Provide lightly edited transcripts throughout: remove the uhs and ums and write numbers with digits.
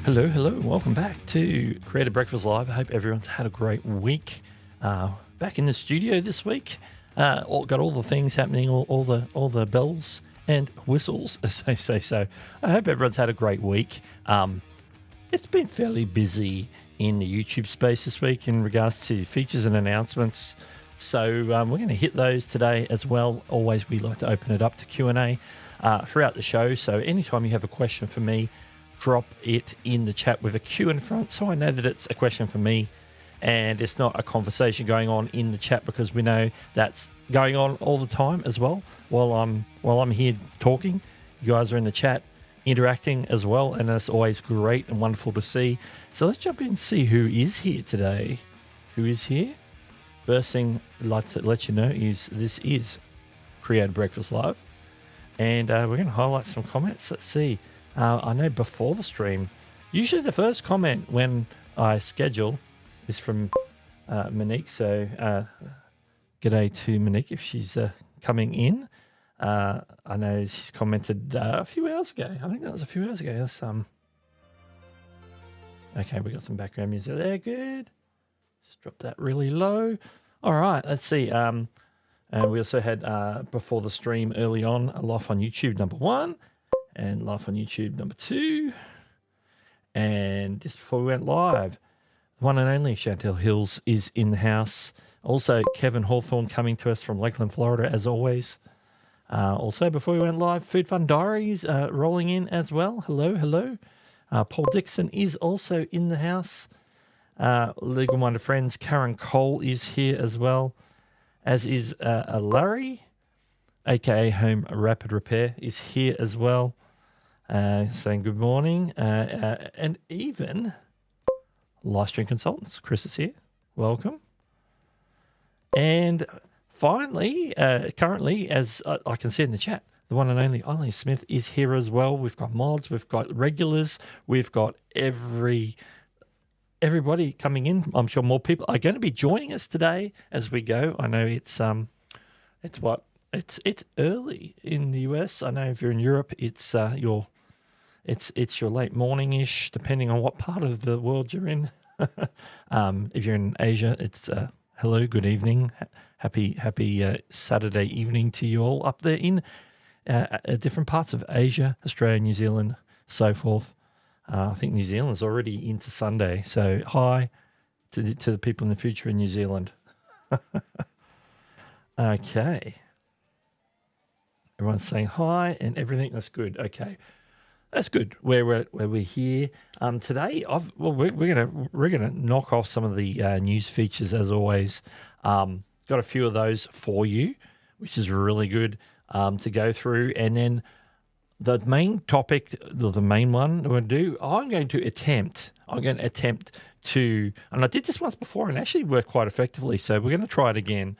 Hello, and welcome back to Creative Breakfast Live. I hope everyone's had a great week. Back in the studio this week, got all the things happening, all the bells and whistles, as they say. So I hope everyone's had a great week. It's been fairly busy in the YouTube space this week in regards to features and announcements. So we're going to hit those today as well. Always, we like to open it up to Q&A throughout the show. So anytime you have a question for me, drop it in the chat with a Q in front so I know that it's a question for me and it's not a conversation going on in the chat, because we know that's going on all the time as well. While I'm here talking, you guys are in the chat interacting as well, and it's always great and wonderful to see. So let's jump in and see who is here today. Who is here? First thing I'd like to let you know is this is Creative Breakfast Live, and we're going to highlight some comments. Let's see. I know before the stream, usually the first comment when I schedule is from Monique. So g'day to Monique if she's coming in. I know she's commented a few hours ago. I think that was a few hours ago. That's, okay, we got some background music there. Good. Just drop that really low. All right, let's see. And we also had before the stream early on a live on YouTube #1. And live on YouTube #2. And just before we went live, the one and only Chantel Hills is in the house. Also, Kevin Hawthorne coming to us from Lakeland, Florida, as always. Also, before we went live, Food Fun Diaries rolling in as well. Hello. Paul Dixon is also in the house. Legal Minded Friends, Karen Cole is here as well, as is Larry, aka Home Rapid Repair, is here as well. Saying good morning, and even Livestream Consultants, Chris is here. Welcome. And finally, currently, as I can see in the chat, the one and only Ollie Smith is here as well. We've got mods, we've got regulars, we've got everybody coming in. I'm sure more people are going to be joining us today as we go. I know it's early in the US. I know if you're in Europe, it's your late morning-ish, depending on what part of the world you're in. If you're in Asia, it's hello, good evening, happy Saturday evening to you all up there in different parts of Asia, Australia, New Zealand, so forth. I think New Zealand's already into Sunday, so hi to the people in the future in New Zealand. Okay. Everyone's saying hi and everything. That's good. Okay, that's good. We're here today. We're gonna knock off some of the news features as always. Got a few of those for you, which is really good to go through. And then the main topic, the main one we're going to do. I'm going to attempt to, and I did this once before and actually worked quite effectively. So we're going to try it again.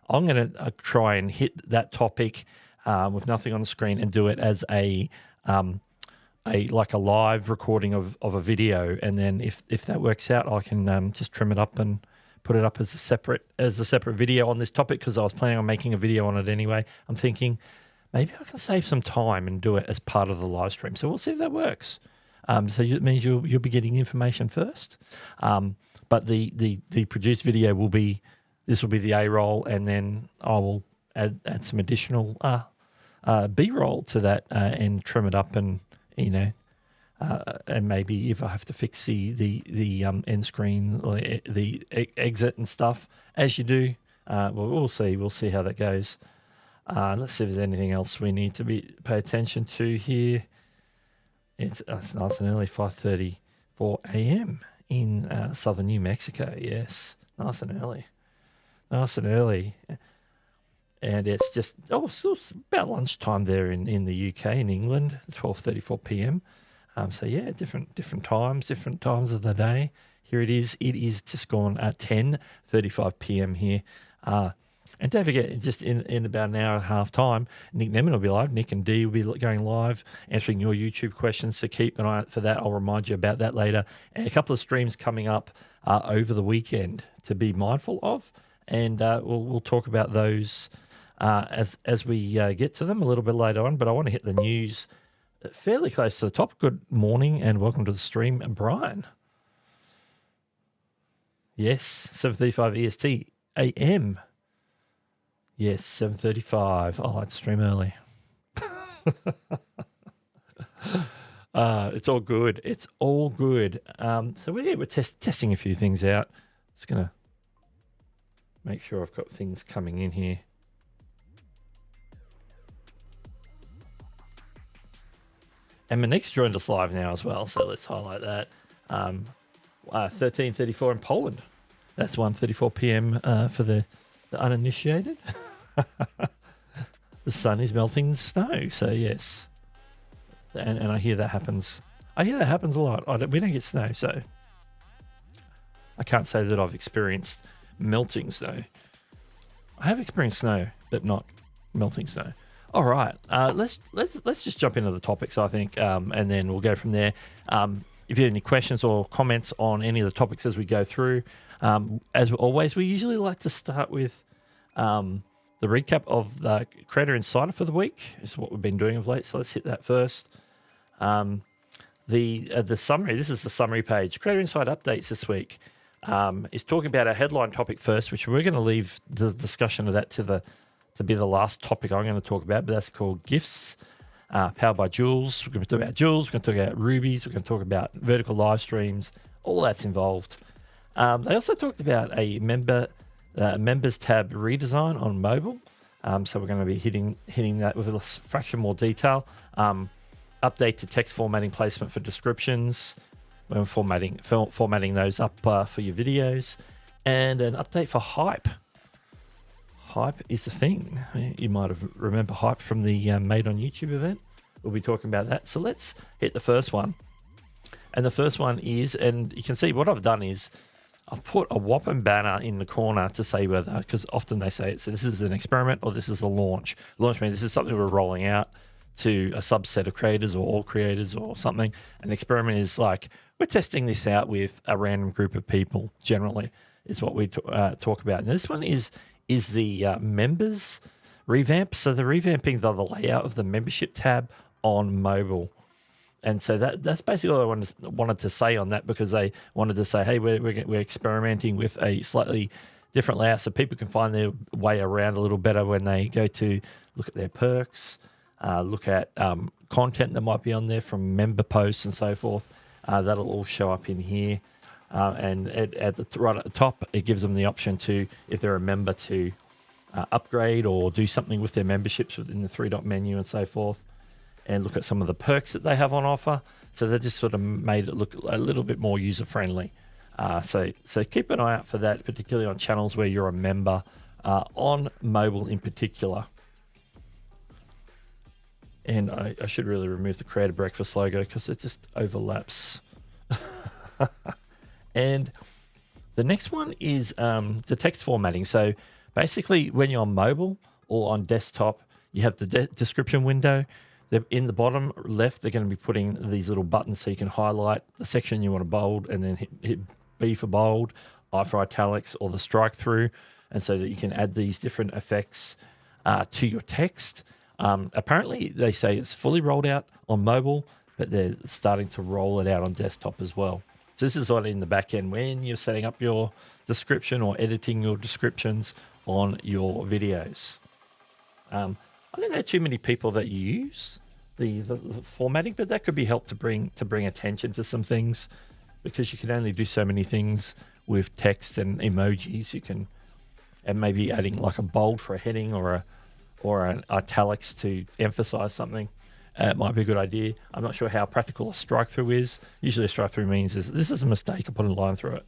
I'm going to try and hit that topic with nothing on the screen and do it as a live recording of a video, and then if that works out, I can just trim it up and put it up as a separate video on this topic, because I was planning on making a video on it anyway. I'm thinking maybe I can save some time and do it as part of the live stream. So we'll see if that works. So it means you'll be getting information first, but the produced video will be the A-roll, and then I will add some additional B-roll to that and trim it up, and and maybe if I have to fix the end screen or the exit and stuff as you do, we'll see how that goes. Let's see if there's anything else we need to pay attention to here. It's nice and early, 5:34 a.m. in southern New Mexico. Yes, nice and early. And it's just still about lunchtime there in the UK, in England, 12:34 p.m. So yeah, different times of the day. Here it is. It is just gone at 10:35 p.m. here. And don't forget, just in about an hour and a half time, Nick Nemman will be live. Nick and Dee will be going live, answering your YouTube questions. So keep an eye out for that. I'll remind you about that later. And a couple of streams coming up over the weekend to be mindful of. And we'll talk about those as we get to them a little bit later on. But I want to hit the news fairly close to the top. Good morning and welcome to the stream, Brian. Yes, 7:35 EST AM. Yes, 7:35. I like to stream early. It's all good. It's all good. So we're testing a few things out. Just gonna make sure I've got things coming in here. And Monique's joined us live now as well, so let's highlight that. 13:34 in Poland. That's 1:34 p.m. For the uninitiated. The sun is melting the snow, so yes. And I hear that happens. I hear that happens a lot. We don't get snow, so I can't say that I've experienced melting snow. I have experienced snow, but not melting snow. All right, let's just jump into the topics, I think, and then we'll go from there. If you have any questions or comments on any of the topics as we go through, as always, we usually like to start with the recap of the Creator Insider for the week. This is what we've been doing of late, so let's hit that first. The summary, this is the summary page. Creator Insider updates this week is talking about our headline topic first, which we're going to leave the discussion of that to be the last topic I'm going to talk about, but that's called gifts, powered by Jules. We're going to talk about Jules, we're going to talk about Rubies, we're going to talk about vertical live streams, all that's involved. They also talked about a members tab redesign on mobile. So we're going to be hitting that with a fraction more detail. Update to text formatting placement for descriptions, when formatting those up for your videos, and an update for Hype. Hype is a thing. You might have remember Hype from the Made on YouTube event. We'll be talking about that. So let's hit the first one. And the first one is, and you can see what I've done is I've put a whopping banner in the corner to say whether, because often they say so this is an experiment or this is a launch. Launch means this is something we're rolling out to a subset of creators or all creators or something. An experiment is like we're testing this out with a random group of people. Generally, is what we talk about. And this one is the members revamp. So they're revamping the layout of the membership tab on mobile. And so that's basically what I wanted to say on that, because they wanted to say, hey, we're experimenting with a slightly different layout so people can find their way around a little better when they go to look at their perks, look at content that might be on there from member posts and so forth. That'll all show up in here. And right at the top, it gives them the option to, if they're a member, to upgrade or do something with their memberships within the three-dot menu and so forth, and look at some of the perks that they have on offer. So they just sort of made it look a little bit more user-friendly. So keep an eye out for that, particularly on channels where you're a member, on mobile in particular. And I should really remove the Creator Breakfast logo because it just overlaps. And the next one is the text formatting. So basically when you're on mobile or on desktop, you have the description window. In the bottom left, they're going to be putting these little buttons so you can highlight the section you want to bold and then hit B for bold, I for italics, or the strike through, and so that you can add these different effects to your text. Apparently, they say it's fully rolled out on mobile, but they're starting to roll it out on desktop as well. So this is on in the back end when you're setting up your description or editing your descriptions on your videos. I don't know too many people that use the formatting, but that could be helped to bring attention to some things, because you can only do so many things with text and emojis. You can, and maybe adding like a bold for a heading or an italics to emphasize something. It might be a good idea. I'm not sure how practical a strike through is. Usually a strike through means this is a mistake, I put a line through it.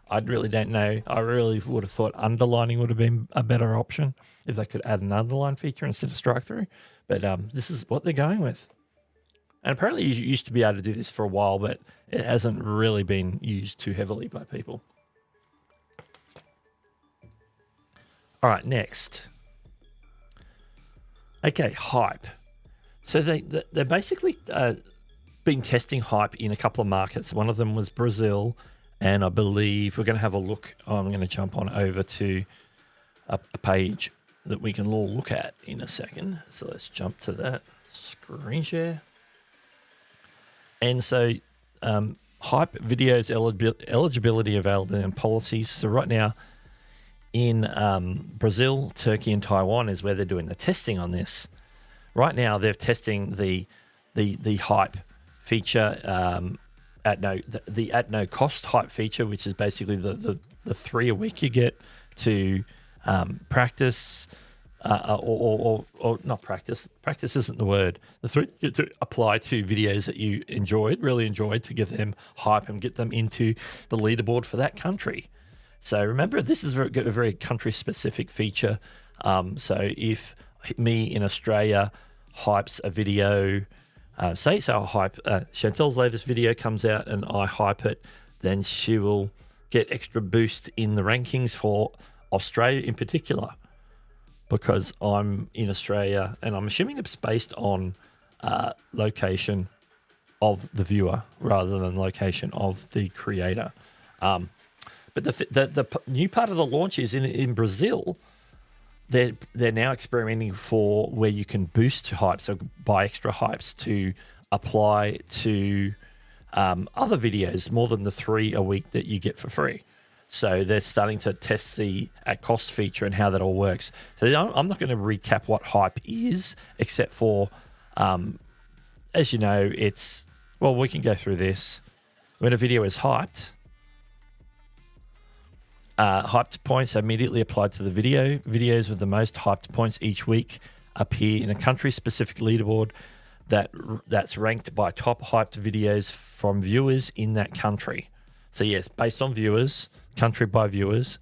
I really don't know. I really would have thought underlining would have been a better option if they could add an underline feature instead of strike through. But this is what they're going with. And apparently you used to be able to do this for a while, but it hasn't really been used too heavily by people. All right, next. Okay, Hype. So they're basically been testing Hype in a couple of markets. One of them was Brazil, and I believe we're going to have a look. I'm going to jump on over to a page that we can all look at in a second. So let's jump to that screen share. And so hype videos eligibility, availability, and policies. So right now in Brazil, Turkey, and Taiwan is where they're doing the testing on this. Right now, they're testing the hype feature at no cost hype feature, which is basically the 3 a week you get to practice. Or not practice. Practice isn't the word. The 3 you get to apply to videos that you really enjoyed, to give them hype and get them into the leaderboard for that country. So remember, this is a very country-specific feature. So if me in Australia hypes a video, say I hype Chantel's latest video comes out and I hype it, then she will get extra boost in the rankings for Australia in particular, because I'm in Australia, and I'm assuming it's based on location of the viewer rather than location of the creator. But the new part of the launch is in Brazil. They're now experimenting for where you can boost hype, so buy extra hypes to apply to other videos, more than the 3 a week that you get for free. So they're starting to test the at cost feature and how that all works. So I'm not going to recap what hype is, except for, as you know, we can go through this. When a video is hyped, hyped points are immediately applied to the video. Videos with the most hyped points each week appear in a country-specific leaderboard that's ranked by top hyped videos from viewers in that country. So yes, based on viewers, country by viewers.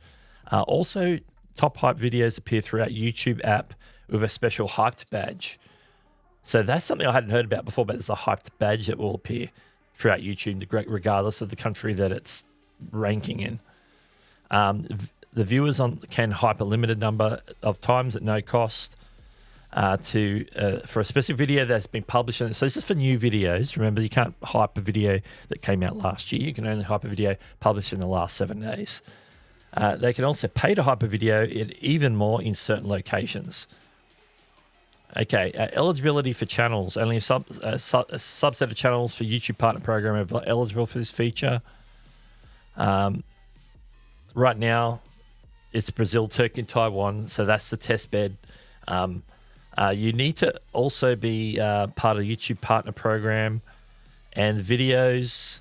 Also, top hyped videos appear throughout YouTube app with a special hyped badge. So that's something I hadn't heard about before, but there's a hyped badge that will appear throughout YouTube, regardless of the country that it's ranking in. The viewers can hype a limited number of times at no cost for a specific video that's been published. So this is for new videos. Remember, you can't hype a video that came out last year. You can only hype a video published in the last 7 days. They can also pay to hype a video even more in certain locations. Okay, eligibility for channels. Only a subset of channels for YouTube Partner Program are eligible for this feature. Right now, it's Brazil, Turkey, and Taiwan, so that's the test bed. You need to also be part of the YouTube Partner Program, and videos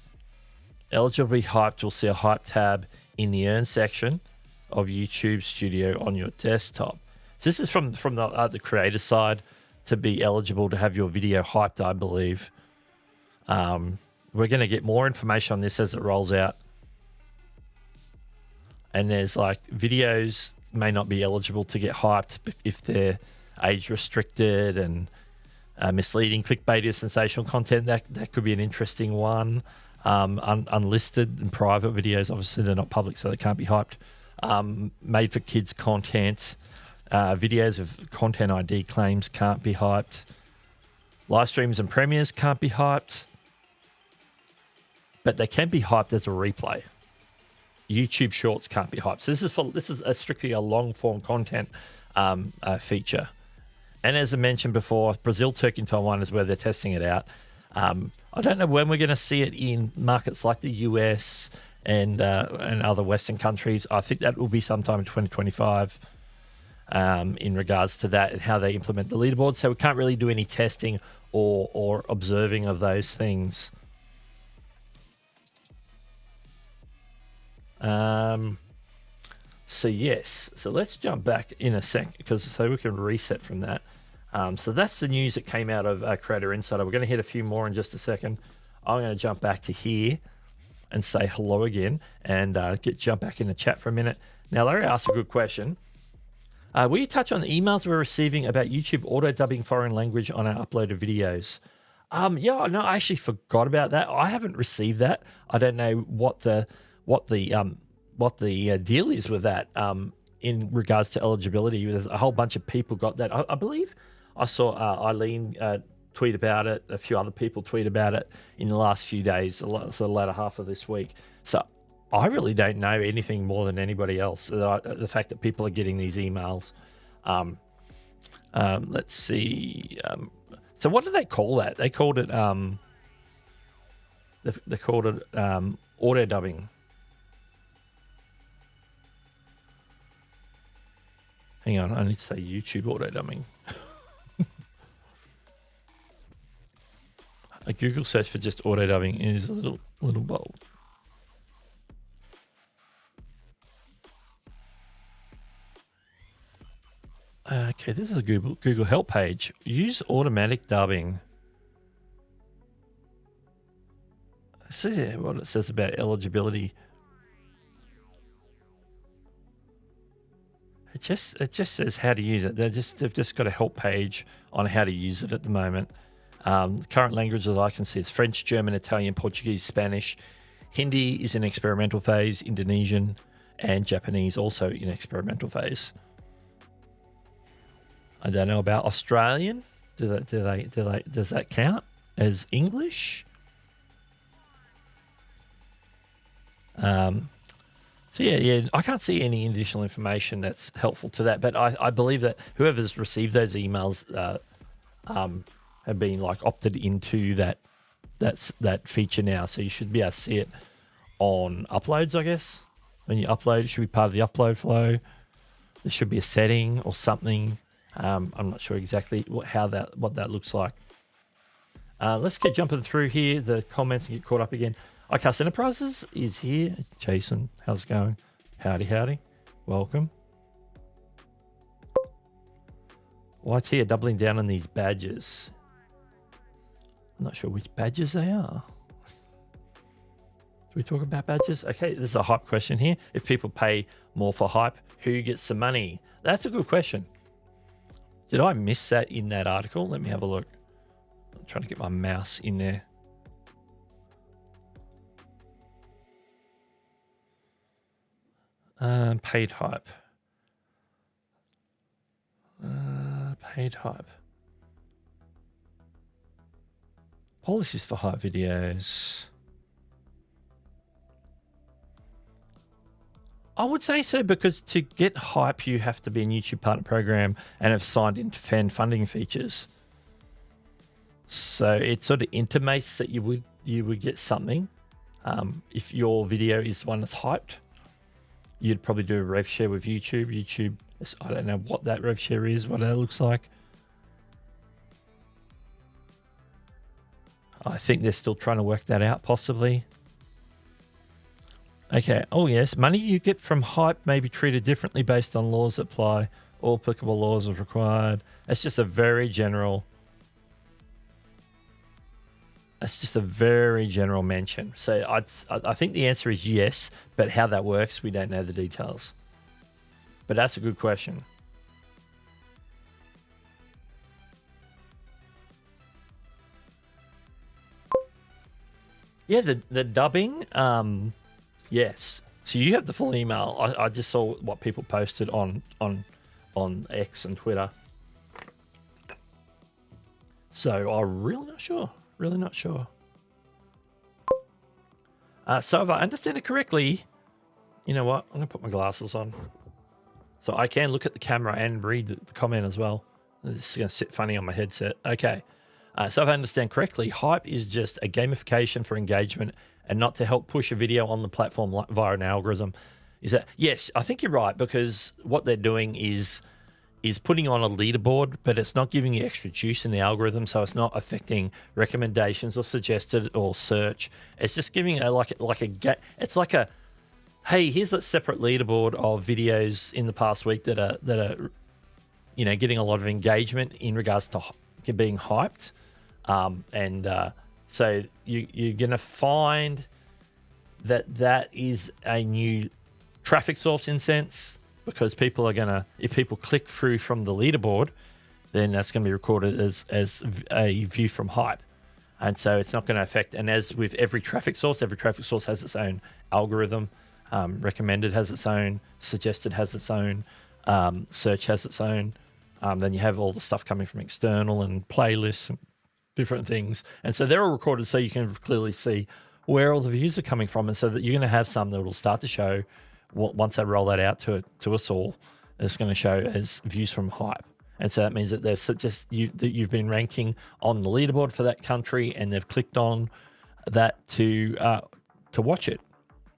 eligible to be hyped will see a hype tab in the Earn section of YouTube Studio on your desktop. So this is from the creator side to be eligible to have your video hyped, I believe. We're going to get more information on this as it rolls out. And there's videos may not be eligible to get hyped if they're age restricted and misleading, clickbaity, sensational content. That could be an interesting one. Unlisted and private videos, obviously they're not public, so they can't be hyped. Made for kids content. Videos of content ID claims can't be hyped. Live streams and premieres can't be hyped, but they can be hyped as a replay. YouTube Shorts can't be hyped. So this is strictly a long form content feature. And as I mentioned before, Brazil, Turkey, and Taiwan is where they're testing it out. I don't know when we're going to see it in markets like the US and other Western countries. I think that will be sometime in 2025 in regards to that and how they implement the leaderboard. So we can't really do any testing or observing of those things. So yes, so let's jump back in a sec so we can reset from that. So that's the news that came out of Creator Insider. We're going to hit a few more in just a second. I'm going to jump back to here and say hello again and jump back in the chat for a minute. Now, Larry asked a good question. Will you touch on the emails we're receiving about YouTube auto-dubbing foreign language on our uploaded videos? Yeah, no, I actually forgot about that. I haven't received that. I don't know what the deal is with that in regards to eligibility. There's a whole bunch of people got that. I believe I saw Eileen tweet about it. A few other people tweet about it in the last few days, so the latter half of this week. So I really don't know anything more than anybody else. The fact that people are getting these emails. Let's see. So what do they call that? They called it They called it auto dubbing. Hang on, I need to say YouTube auto dubbing. A Google search for just auto dubbing is a little bold. Okay, this is a Google help page. Use automatic dubbing. See what it says about eligibility. It just says how to use it. They've just got a help page on how to use it at the moment. The current languages I can see is French, German, Italian, Portuguese, Spanish. Hindi is in experimental phase. Indonesian and Japanese also in experimental phase. I don't know about Australian. Does that count as English? So yeah, I can't see any additional information that's helpful to that. But I believe that whoever's received those emails have been like opted into that feature now. So you should be able to see it on uploads, I guess. When you upload, it should be part of the upload flow. There should be a setting or something. I'm not sure exactly what that looks like. Let's get jumping through here, the comments, and get caught up again. iCast Enterprises is here. Jason, how's it going? Howdy. Welcome. YT are doubling down on these badges. I'm not sure which badges they are. Do we talk about badges? Okay, there's a hype question here. If people pay more for hype, who gets the money? That's a good question. Did I miss that in that article? Let me have a look. I'm trying to get my mouse in there. Paid hype. Paid hype. Policies for hype videos. I would say so, because to get hype, you have to be in YouTube Partner Program and have signed into fan funding features. So it sort of intimates that you would get something. If your video is one that's hyped, you'd probably do a rev share with YouTube. YouTube, I don't know what that rev share is, what that looks like. I think they're still trying to work that out, possibly. Okay. Oh, yes. Money you get from hype may be treated differently based on laws that apply. All applicable laws are required. That's just a very general. That's just a very general mention. So I think the answer is yes, but how that works, we don't know the details. But that's a good question. Yeah, the dubbing. Yes. So you have the full email. I just saw what people posted on X and Twitter. So I'm really not sure. Really not sure. So if I understand it correctly, you know what? I'm going to put my glasses on. So I can look at the camera and read the comment as well. This is going to sit funny on my headset. Okay. So if I understand correctly, hype is just a gamification for engagement and not to help push a video on the platform via an algorithm. Is that? Yes, I think you're right, because what they're doing is putting on a leaderboard, but it's not giving you extra juice in the algorithm, so it's not affecting recommendations or suggested or search. It's just giving it's like a, hey, here's a separate leaderboard of videos in the past week that are getting a lot of engagement in regards to being hyped. So you're going to find that is a new traffic source in sense, because people are going to, if people click through from the leaderboard, then that's going to be recorded as a view from hype. And so it's not going to affect, and as with every traffic source has its own algorithm. Recommended has its own, suggested has its own, search has its own. Then you have all the stuff coming from external and playlists and different things. And so they're all recorded so you can clearly see where all the views are coming from. And so that you're going to have some that will start to show, once they roll that out to us all, it's going to show as views from hype. And so that means that they've just that you've been ranking on the leaderboard for that country, and they've clicked on that to watch it.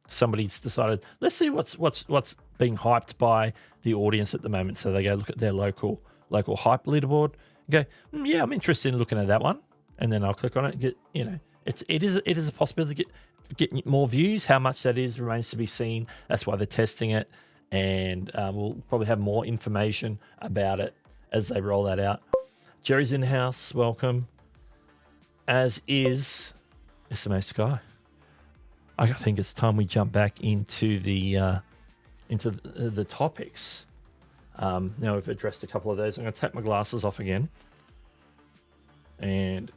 Somebody's decided, let's see what's being hyped by the audience at the moment. So they go look at their local hype leaderboard and go, yeah, I'm interested in looking at that one. And then I'll click on it and get, it is a possibility to get more views. How much that is remains to be seen. That's why they're testing it. And we'll probably have more information about it as they roll that out. Jerry's in the house. Welcome. As is SMA Sky. I think it's time we jump back into the topics. Now we've addressed a couple of those. I'm going to take my glasses off again. And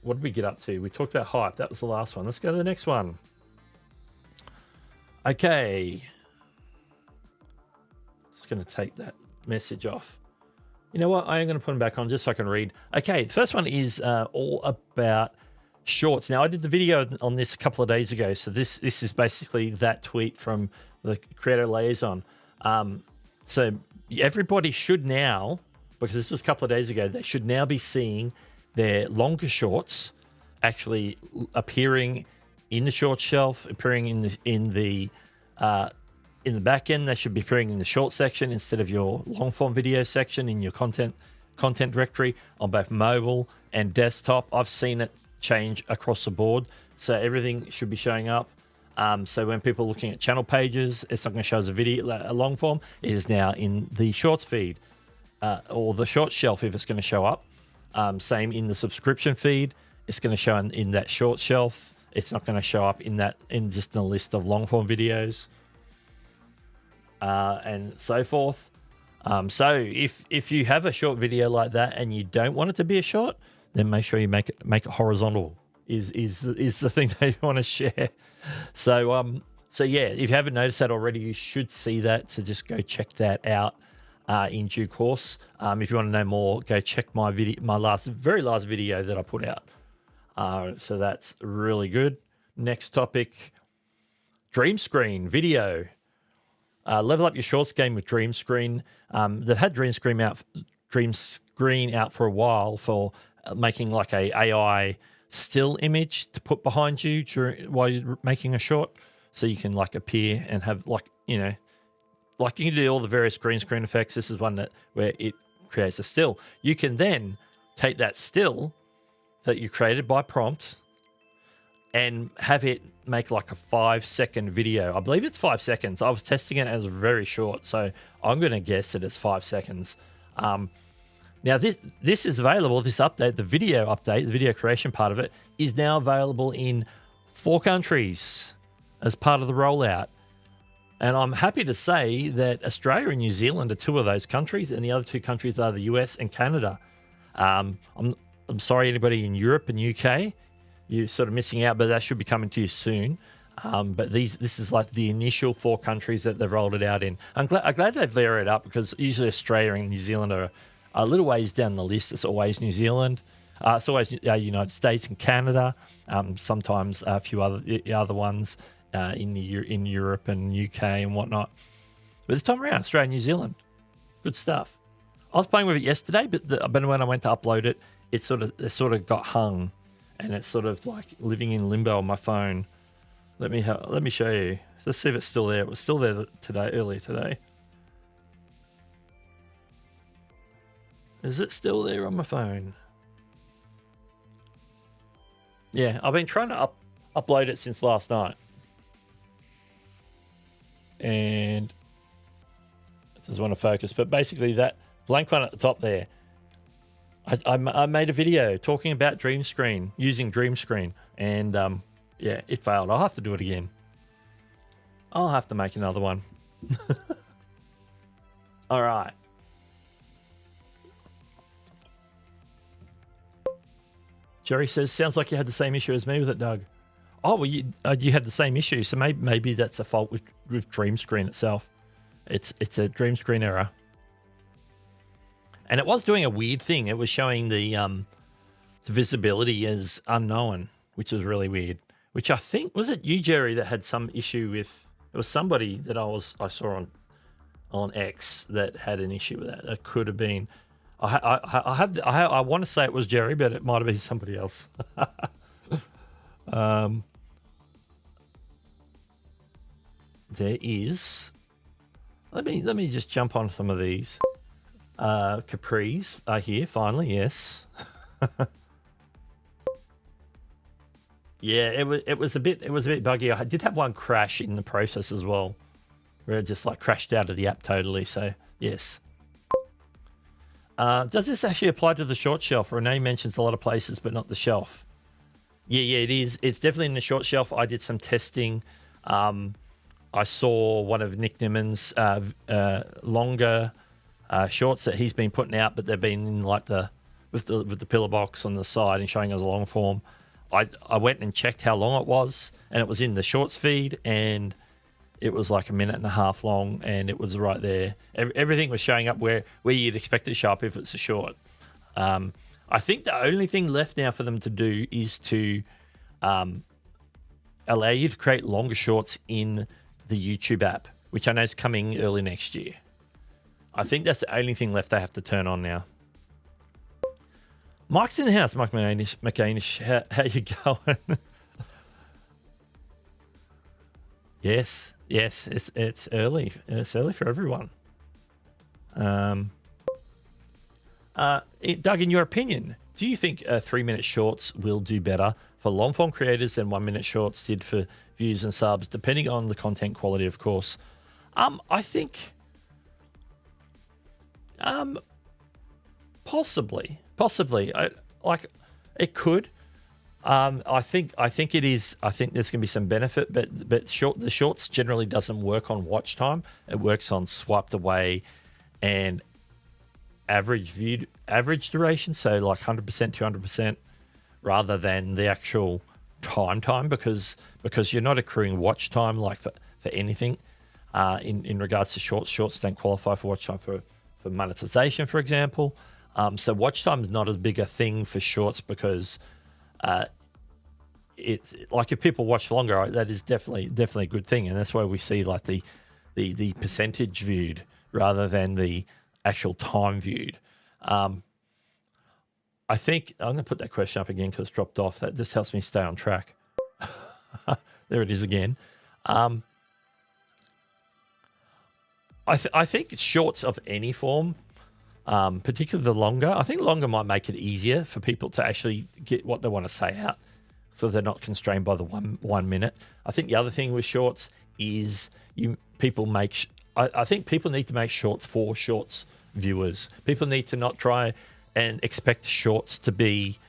what did we get up to? We talked about hype. That was the last one. Let's go to the next one. Okay. Just going to take that message off. You know what? I am going to put them back on just so I can read. Okay, the first one is all about shorts. Now, I did the video on this a couple of days ago, so this is basically that tweet from the Creator Liaison. So everybody should now, because this was a couple of days ago, they should now be seeing their longer shorts actually appearing in the short shelf, appearing in the back end. They should be appearing in the short section instead of your long form video section in your content directory on both mobile and desktop. I've seen it change across the board, so everything should be showing up. So when people are looking at channel pages, it's not going to show as a long form. It is now in the shorts feed or the short shelf if it's going to show up. Same in the subscription feed. It's going to show in that short shelf. It's not going to show up in just a list of long form videos and so forth. So if you have a short video like that and you don't want it to be a short, then make sure you make it horizontal. Is the thing they want to share. So yeah, if you haven't noticed that already, you should see that. So just go check that out in due course. If you want to know more, go check my very last video that I put out. So that's really good. Next topic, Dream Screen video. Level up your shorts game with Dream Screen. They've had Dream Screen out for a while for making like a AI still image to put behind you while you're making a short, so you can like appear and have like you can do all the various green screen effects. This is one where it creates a still. You can then take that still that you created by prompt and have it make like a 5-second video. I believe it's 5 seconds. I was testing it as very short, so I'm going to guess that it's 5 seconds. Now this is available, this update, the video creation part of it is now available in 4 countries as part of the rollout. And I'm happy to say that Australia and New Zealand are 2 of those countries, and the other 2 countries are the US and Canada. I'm sorry, anybody in Europe and UK, you're sort of missing out, but that should be coming to you soon. But this is like the initial 4 countries that they've rolled it out in. I'm glad they've varied it up, because usually Australia and New Zealand are a little ways down the list. It's always New Zealand. It's always United States and Canada. Sometimes a few other ones in Europe and UK and whatnot. But this time around, Australia and New Zealand. Good stuff. I was playing with it yesterday, but when I went to upload it, it sort of got hung, and it's sort of like living in limbo on my phone. Let me show you. Let's see if it's still there. It was still there earlier today. Is it still there on my phone? Yeah, I've been trying to upload it since last night. And it doesn't want to focus, but basically that blank one at the top there, I made a video talking about Dream Screen, using Dream Screen, and yeah, it failed. I'll have to do it again. I'll have to make another one. All right. Jerry says, sounds like you had the same issue as me with it, Doug. Oh, well, you had the same issue, so maybe that's a fault with Dream Screen itself. It's a Dream Screen error. And it was doing a weird thing. It was showing the visibility as unknown, which is really weird. Which I think, was it you, Jerry, that had some issue with? It was somebody that I saw on X that had an issue with that. It could have been. I want to say it was Jerry, but it might have been somebody else. There is. Let me just jump on some of these. Capris are here finally. Yes. Yeah, it was a bit buggy. I did have one crash in the process as well, where it just like crashed out of the app totally. So yes. Does this actually apply to the short shelf? Renee mentions a lot of places, but not the shelf. Yeah, it is. It's definitely in the short shelf. I did some testing. I saw one of Nick Nimmon's longer shorts that he's been putting out, but they've been in like with the pillar box on the side and showing as a long form. I went and checked how long it was, and it was in the shorts feed, and it was like a minute and a half long, and it was right there. Everything was showing up where you'd expect it to show up if it's a short. I think the only thing left now for them to do is to allow you to create longer shorts in the YouTube app, which I know is coming early next year. I think that's the only thing left they have to turn on now. Mike's in the house. Mike McAnish, how you going? Yes, it's early. It's early for everyone. Doug, in your opinion, do you think 3-minute shorts will do better for long form creators than 1-minute shorts did for views and subs, depending on the content quality, of course? I think possibly. It could. I think it is. I think there's going to be some benefit, but the shorts generally doesn't work on watch time. It works on swiped away and average duration, so like 100%, 200%, rather than the actual time, because you're not accruing watch time like for anything. In regards to shorts don't qualify for watch time for monetization, for example. So watch time is not as big a thing for shorts because it's like if people watch longer, that is definitely a good thing, and that's why we see like the percentage viewed rather than the actual time viewed. I think I'm going to put that question up again because it's dropped off. That just helps me stay on track. There it is again. I think shorts of any form, particularly the longer, I think longer might make it easier for people to actually get what they want to say out, so they're not constrained by the one minute. I think the other thing with shorts is I think people need to make shorts for shorts viewers. People need to not try and expect shorts to be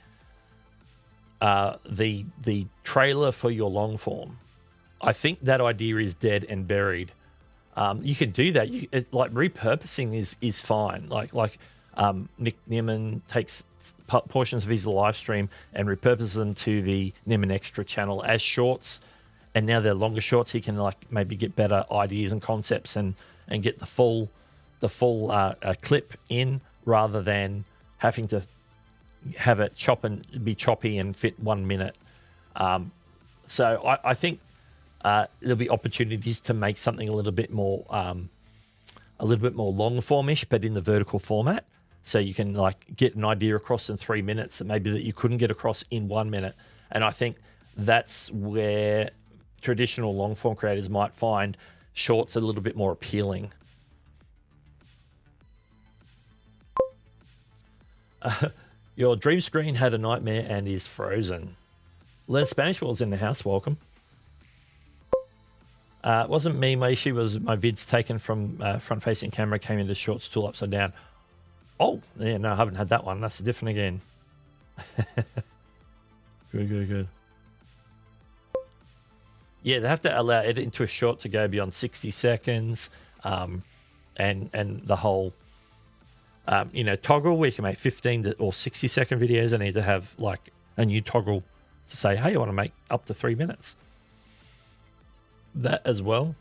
the trailer for your long form. I think that idea is dead and buried. You can do that. Like repurposing is fine. Like Nick Nimmon takes portions of his live stream and repurposes them to the Nimmon Extra channel as shorts, and now they're longer shorts. He can like maybe get better ideas and concepts and get the full clip in, rather than having to have it be choppy and fit 1 minute. So I think there'll be opportunities to make something a little bit more long formish, but in the vertical format. So you can like get an idea across in 3 minutes that maybe that you couldn't get across in 1 minute. And I think that's where traditional long form creators might find shorts a little bit more appealing. Your dream screen had a nightmare and is frozen. Learn Spanish while in the house. Welcome. It wasn't me. My issue was my vids taken from front-facing camera came into shorts tool upside down. Oh, yeah, no, I haven't had that one. That's different again. Good. Yeah, they have to allow edit into a short to go beyond 60 seconds, and the whole, toggle where you can make 15 or 60 second videos. I need to have like a new toggle to say, hey, I want to make up to 3 minutes. That as well.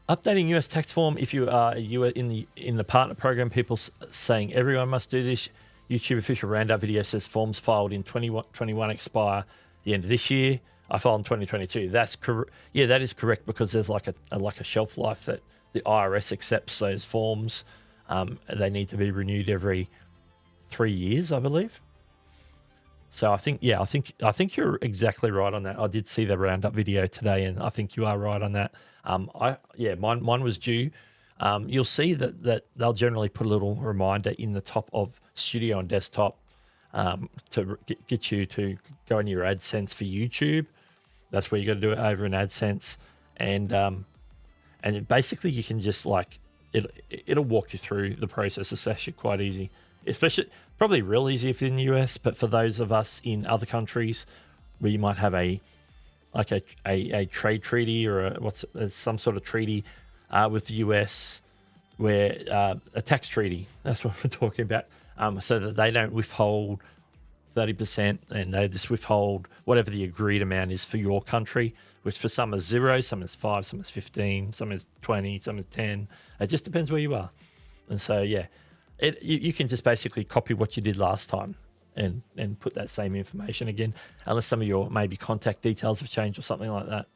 Updating US tax form. If you are in the partner program, people saying everyone must do this. YouTube official roundup video says forms filed in 2021 expire the end of this year. I filed in 2022. That's correct. Yeah, that is correct, because there's like a shelf life that the IRS accepts those forms. They need to be renewed every 3 years, I believe. So I think you're exactly right on that. I did see the roundup video today, and I think you are right on that. Mine was due. You'll see that they'll generally put a little reminder in the top of Studio and Desktop to get you to go in your AdSense for YouTube. That's where you got to do it over in AdSense, and basically you can just it'll walk you through the process. It's actually quite easy, especially probably real easy if you're in the US, but for those of us in other countries where you might have a trade treaty or some sort of treaty with the US, where a tax treaty, that's what we're talking about, so that they don't withhold 30% and they just withhold whatever the agreed amount is for your country, which for some is 0, some is 5, some is 15, some is 20, some is 10. It just depends where you are. And so, yeah, you can just basically copy what you did last time and put that same information again, unless some of your maybe contact details have changed or something like that.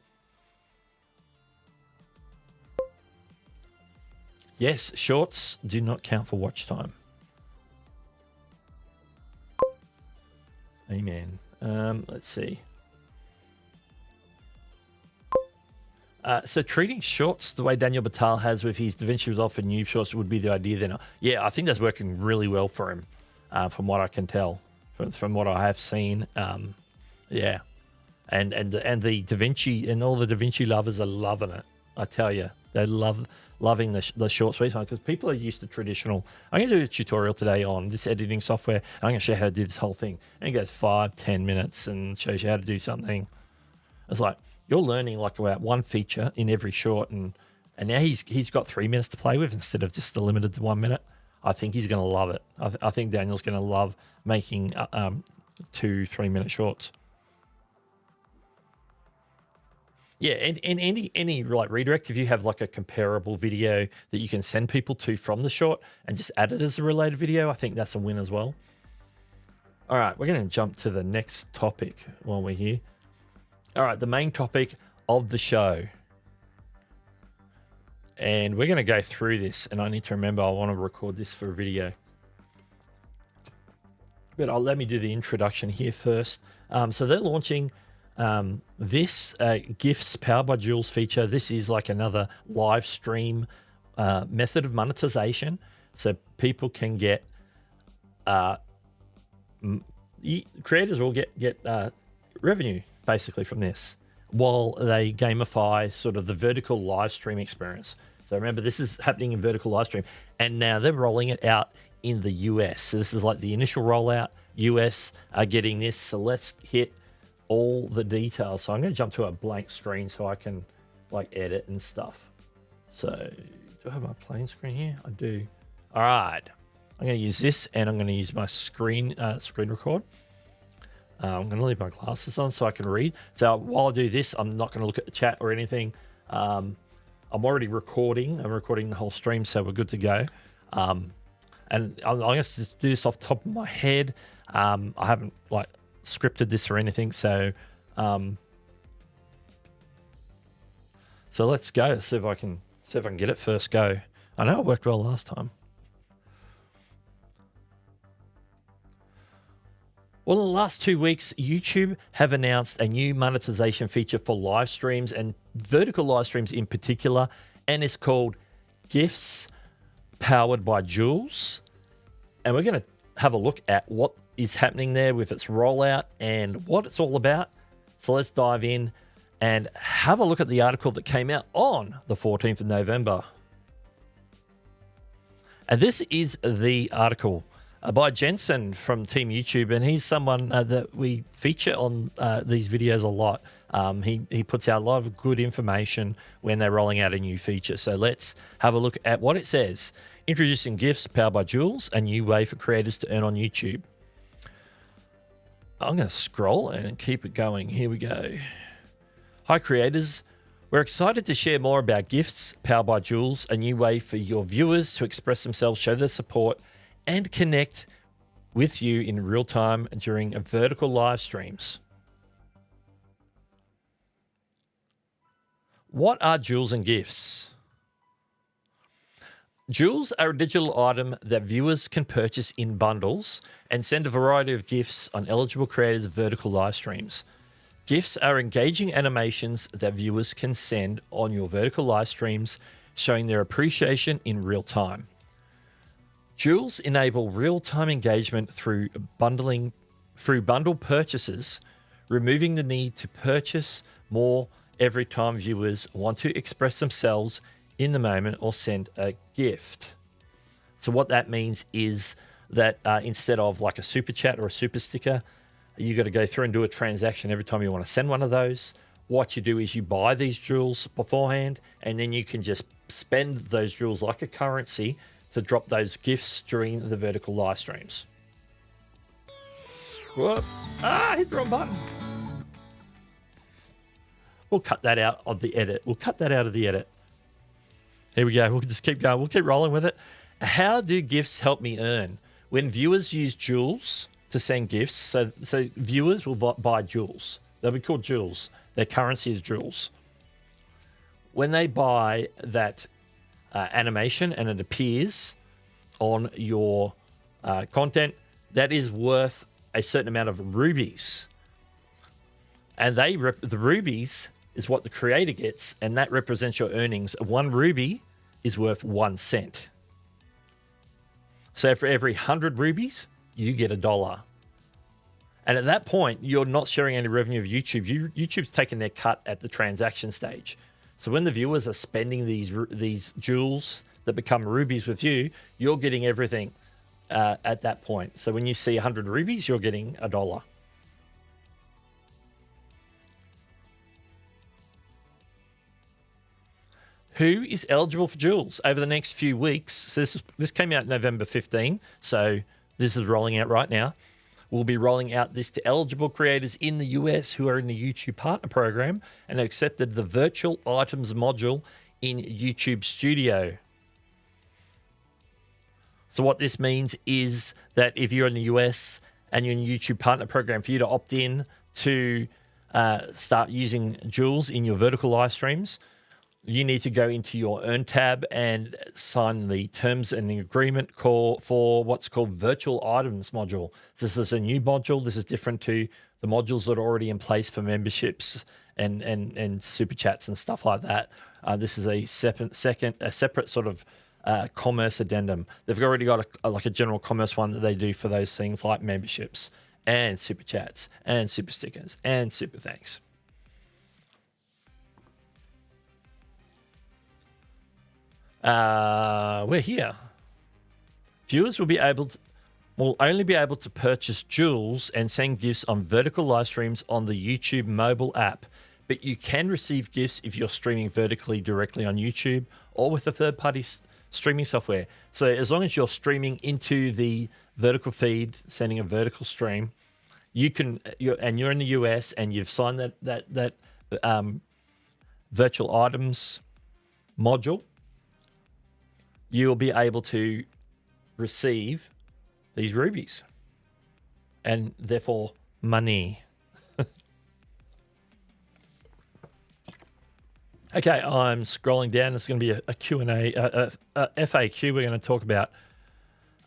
Yes, shorts do not count for watch time. Amen. Let's see. So treating shorts the way Daniel Batal has with his DaVinci Resolve for new shorts would be the idea then. Yeah, I think that's working really well for him, from what I can tell, from what I have seen. Yeah, and the DaVinci and all the DaVinci lovers are loving it. I tell you, they loving the short sweet one, because people are used to traditional. I'm going to do a tutorial today on this editing software. I'm going to show you how to do this whole thing. And it goes 5-10 minutes and shows you how to do something. It's like you're learning like about one feature in every short, and now he's got 3 minutes to play with instead of just limited to 1 minute. I think he's going to love it. I think Daniel's going to love making 2-3 minute shorts. Yeah, and any like redirect, if you have like a comparable video that you can send people to from the short and just add it as a related video, I think that's a win as well. All right, we're going to jump to the next topic while we're here. All right, the main topic of the show. And we're going to go through this, and I need to remember I want to record this for a video. But let me do the introduction here first. So they're launching this GIFs powered by Jules feature. This is like another live stream method of monetization. So people can get, creators will get revenue basically from this, while they gamify sort of the vertical live stream experience. So remember, this is happening in vertical live stream, and now they're rolling it out in the US. So this is like the initial rollout. US are getting this. So let's hit all the details. So I'm going to jump to a blank screen so I can like edit and stuff. So do I have my plain screen here? I do. All right. I'm going to use this, and I'm going to use my screen record. I'm going to leave my glasses on so I can read. So while I do this, I'm not going to look at the chat or anything. I'm already recording. I'm recording the whole stream, so we're good to go. And I'm going to just do this off the top of my head. I haven't like scripted this or anything, so let's go. Let's see if I can get it first go. I know it worked well last time. Well, in the last 2 weeks, YouTube have announced a new monetization feature for live streams, and vertical live streams in particular, and it's called GIFs powered by Jules. And we're going to have a look at what is happening there with its rollout and what it's all about. So let's dive in and have a look at the article that came out on the 14th of November. And this is the article by Jensen from Team YouTube, and he's someone that we feature on these videos a lot. He puts out a lot of good information when they're rolling out a new feature. So let's have a look at what it says. Introducing GIFs powered by Jules, a new way for creators to earn on YouTube. I'm going to scroll and keep it going. Here we go. Hi, creators. We're excited to share more about GIFs powered by Jules, a new way for your viewers to express themselves, show their support, and connect with you in real time during vertical live streams. What are Jules and GIFs? Jewels are a digital item that viewers can purchase in bundles and send a variety of gifts on eligible creators' vertical live streams. GIFs are engaging animations that viewers can send on your vertical live streams, showing their appreciation in real time. Jewels enable real-time engagement through bundle purchases, removing the need to purchase more every time viewers want to express themselves in the moment or send a gift. So what that means is that instead of like a super chat or a super sticker, you got to go through and do a transaction every time you want to send one of those. What you do is you buy these jewels beforehand, and then you can just spend those jewels like a currency to drop those gifts during the vertical live streams. Whoop. I hit the wrong button. We'll cut that out of the edit. Here we go. We'll just keep going. We'll keep rolling with it. How do gifts help me earn? When viewers use jewels to send gifts, so viewers will buy jewels. They'll be called jewels. Their currency is jewels. When they buy that animation and it appears on your content, that is worth a certain amount of rubies. And the rubies is what the creator gets, and that represents your earnings. 1 ruby is worth 1 cent. So for every 100 rubies, you get $1. And at that point, you're not sharing any revenue of YouTube. YouTube's taking their cut at the transaction stage. So when the viewers are spending these jewels that become rubies with you, you're getting everything at that point. So when you see 100 rubies, you're getting $1. Who is eligible for jewels over the next few weeks? So this came out November 15, so this is rolling out right now. We'll be rolling out this to eligible creators in the US who are in the YouTube Partner Program and accepted the Virtual Items module in YouTube Studio. So what this means is that if you're in the US and you're in the YouTube Partner Program, for you to opt in to start using jewels in your vertical live streams, you need to go into your Earn tab and sign the terms and the agreement for what's called Virtual Items module. So this is a new module. This is different to the modules that are already in place for memberships and super chats and stuff like that. This is a separate sort of commerce addendum. They've already got a general commerce one that they do for those things like memberships and super chats and super stickers and super thanks. We're here. Viewers will only be able to purchase jewels and send gifts on vertical live streams on the YouTube mobile app, but you can receive gifts if you're streaming vertically directly on YouTube or with a third-party streaming software. So as long as you're streaming into the vertical feed, sending a vertical stream, you're in the US and you've signed that virtual items module, you'll be able to receive these rubies and therefore money. Okay, I'm scrolling down. There's going to be a Q&A, FAQ we're going to talk about.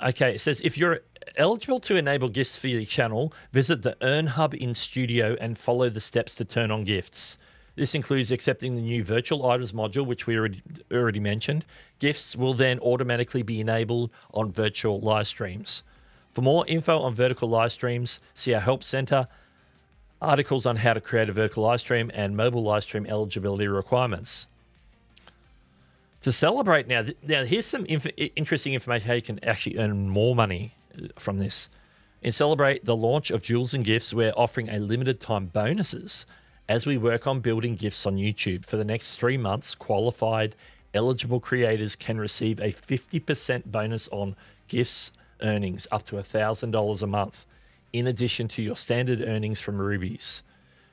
Okay, it says, if you're eligible to enable gifts for your channel, visit the Earn Hub in Studio and follow the steps to turn on gifts. This includes accepting the new Virtual Items module, which we already mentioned. Gifts will then automatically be enabled on virtual live streams. For more info on vertical live streams, see our Help Center, articles on how to create a vertical live stream, and mobile live stream eligibility requirements. To celebrate now here's some interesting information how you can actually earn more money from this. In celebrate the launch of Jewels and Gifts, we're offering a limited time bonuses as we work on building gifts on YouTube. For the next 3 months, qualified eligible creators can receive a 50% bonus on gifts earnings up to $1,000 a month, in addition to your standard earnings from rubies.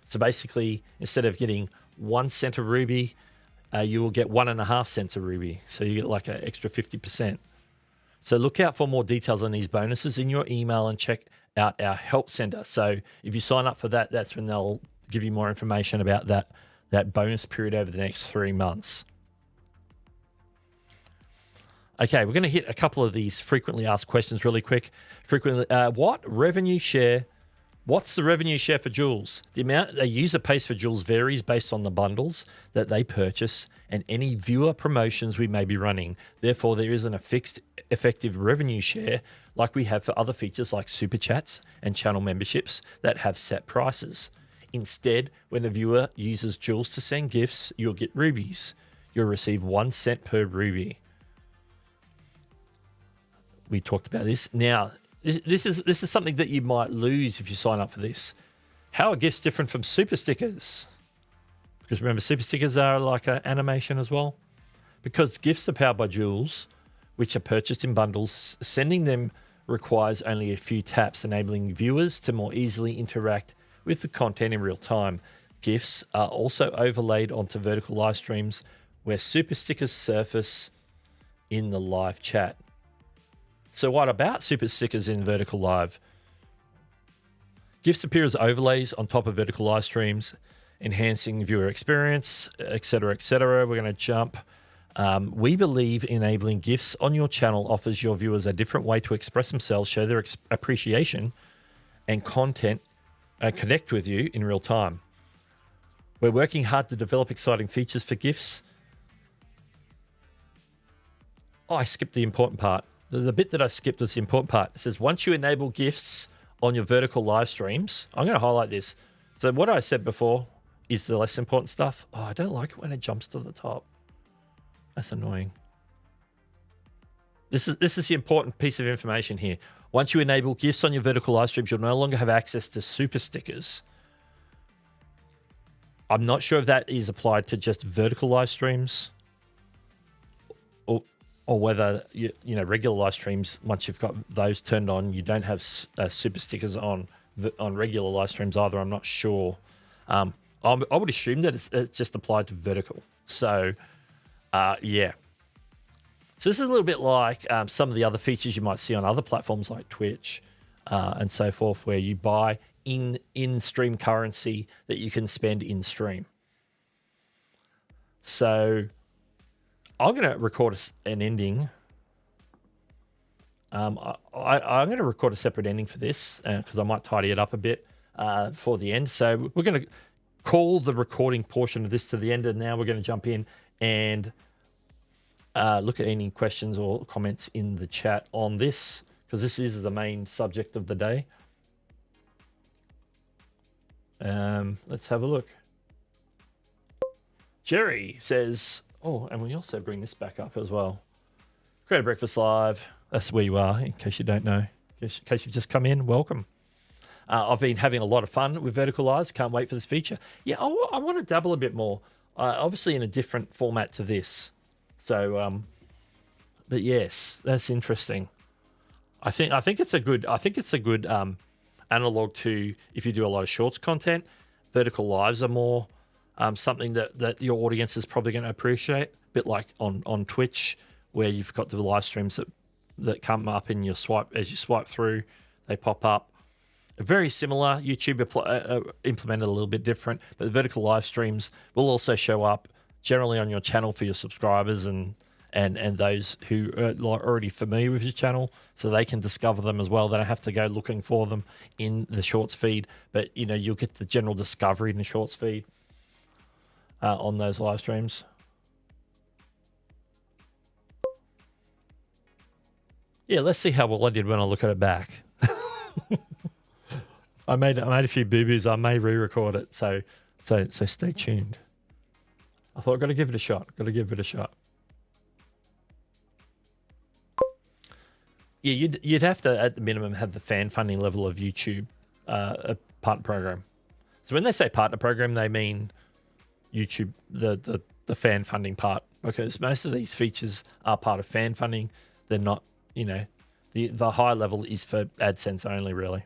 So basically, instead of getting 1 cent a ruby, you will get 1.5 cents a ruby. So you get like an extra 50%. So look out for more details on these bonuses in your email and check out our Help Center. So if you sign up for that, that's when they'll give you more information about that bonus period over the next 3 months. Okay, we're going to hit a couple of these frequently asked questions really quick. What's the revenue share for Jules? The amount a user pays for Jules varies based on the bundles that they purchase and any viewer promotions we may be running. Therefore, there isn't a fixed effective revenue share like we have for other features like super chats and channel memberships that have set prices. Instead, when a viewer uses Jules to send gifts, you'll get rubies. You'll receive 1 cent per ruby. We talked about this. Now, this is something that you might lose if you sign up for this. How are gifts different from super stickers? Because remember, super stickers are like an animation as well. Because gifts are powered by Jules, which are purchased in bundles, sending them requires only a few taps, enabling viewers to more easily interact with the content in real time. Gifts are also overlaid onto vertical live streams where super stickers surface in the live chat. So what about super stickers in vertical live? GIFs appear as overlays on top of vertical live streams, enhancing viewer experience, etc., etc. We're going to jump. We believe enabling GIFs on your channel offers your viewers a different way to express themselves, show their appreciation and content, connect with you in real time. We're working hard to develop exciting features for GIFs. Oh, I skipped the important part. The bit that I skipped was the important part. It says, once you enable GIFs on your vertical live streams, I'm going to highlight this. So what I said before is the less important stuff. Oh, I don't like it when it jumps to the top. That's annoying. This is the important piece of information here. Once you enable GIFs on your vertical live streams, you'll no longer have access to super stickers. I'm not sure if that is applied to just vertical live streams or whether you know regular live streams. Once you've got those turned on, you don't have super stickers on regular live streams either. I'm not sure. I would assume that it's just applied to vertical. So yeah. So this is a little bit like some of the other features you might see on other platforms like Twitch and so forth, where you buy in-stream currency that you can spend in-stream. So I'm going to record an ending. I'm going to record a separate ending for this because I might tidy it up a bit for the end. So we're going to call the recording portion of this to the end, and now we're going to jump in and look at any questions or comments in the chat on this, because this is the main subject of the day. Let's have a look. Jerry says, oh, and we also bring this back up as well. Creator Breakfast Live. That's where you are, in case you don't know. In case you've just come in, welcome. I've been having a lot of fun with Vertical Lives. Can't wait for this feature. Yeah, I want to dabble a bit more. Obviously in a different format to this. So, but yes, that's interesting. I think it's a good analog to if you do a lot of shorts content. Vertical Lives are more something that your audience is probably going to appreciate. A bit like on Twitch, where you've got the live streams that come up in your swipe as you swipe through, they pop up. Very similar. YouTube implemented a little bit different, but the vertical live streams will also show up generally on your channel for your subscribers and those who are already familiar with your channel, so they can discover them as well. They don't have to go looking for them in the shorts feed, but you know, you'll get the general discovery in the shorts feed on those live streams. Yeah, let's see how well I did when I look at it back. I made a few boo-boos. I may re-record it, so stay tuned. I thought, got to give it a shot. Yeah, you'd have to, at the minimum, have the fan funding level of YouTube, a partner program. So when they say partner program, they mean YouTube, the fan funding part, because most of these features are part of fan funding. They're not, you know, the high level is for AdSense only, really.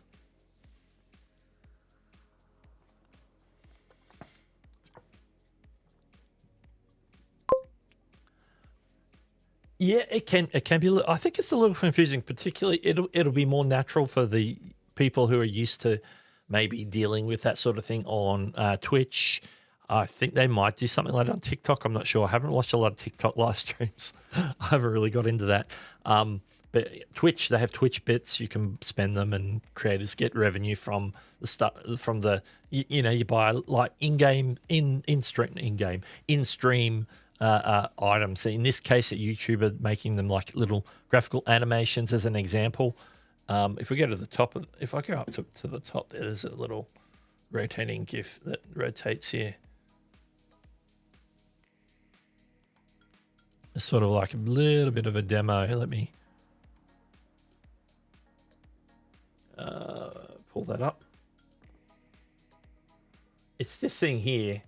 Yeah, it can be. I think it's a little confusing. Particularly, it'll be more natural for the people who are used to maybe dealing with that sort of thing on Twitch. I think they might do something like that on TikTok. I'm not sure. I haven't watched a lot of TikTok live streams. I haven't really got into that. But Twitch, they have Twitch bits. You can spend them, and creators get revenue from the stuff from the you buy like in-stream items. So in this case, at YouTube, are making them like little graphical animations as an example. If we go to the top, if I go up to the top, there's a little rotating GIF that rotates here. It's sort of like a little bit of a demo. Let me pull that up. It's this thing here.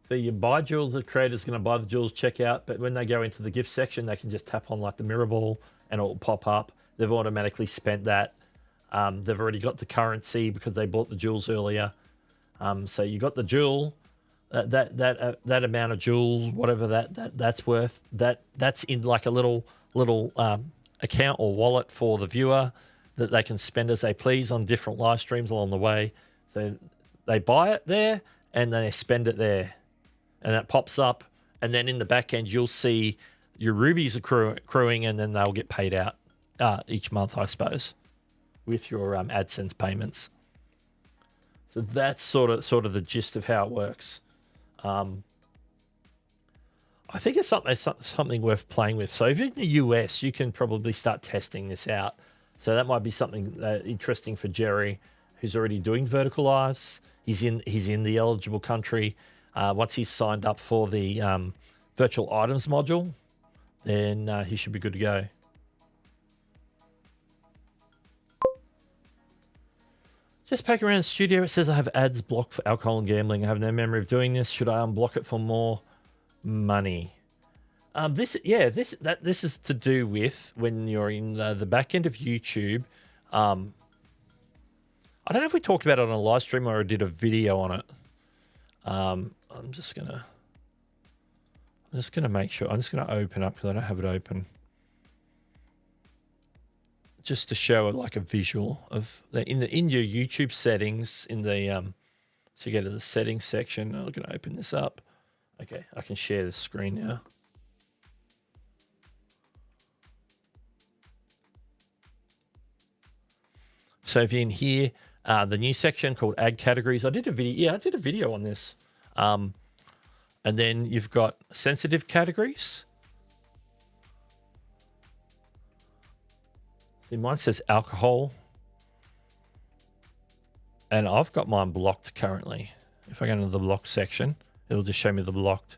So you buy jewels, the creator's going to buy the jewels, check out, but when they go into the gift section, they can just tap on like the mirror ball and it'll pop up. They've automatically spent that. They've already got the currency because they bought the jewels earlier. So you got the jewel, that amount of jewels, whatever that's worth. That's in like a little account or wallet for the viewer that they can spend as they please on different live streams along the way. So they buy it there and then they spend it there, and that pops up. And then in the back end, you'll see your rubies accruing, and then they'll get paid out each month, I suppose, with your AdSense payments. So that's sort of the gist of how it works. I think it's something worth playing with. So if you're in the US, you can probably start testing this out. So that might be something interesting for Jerry, who's already doing vertical lives. He's in the eligible country. Once he's signed up for the virtual items module, then he should be good to go. Just poking around the studio, it says I have ads blocked for alcohol and gambling. I have no memory of doing this. Should I unblock it for more money? This is to do with when you're in the back end of YouTube. I don't know if we talked about it on a live stream or I did a video on it. I'm just gonna make sure. I'm just gonna open up because I don't have it open, just to show it like a visual of in your YouTube settings in the so you go to the settings section. I'm gonna open this up. Okay, I can share the screen now. So if you're in here, the new section called Ad Categories, I did a video. Yeah, I did a video on this. And then you've got sensitive categories. See, mine says alcohol, and I've got mine blocked currently. If I go into the blocked section, it'll just show me the blocked.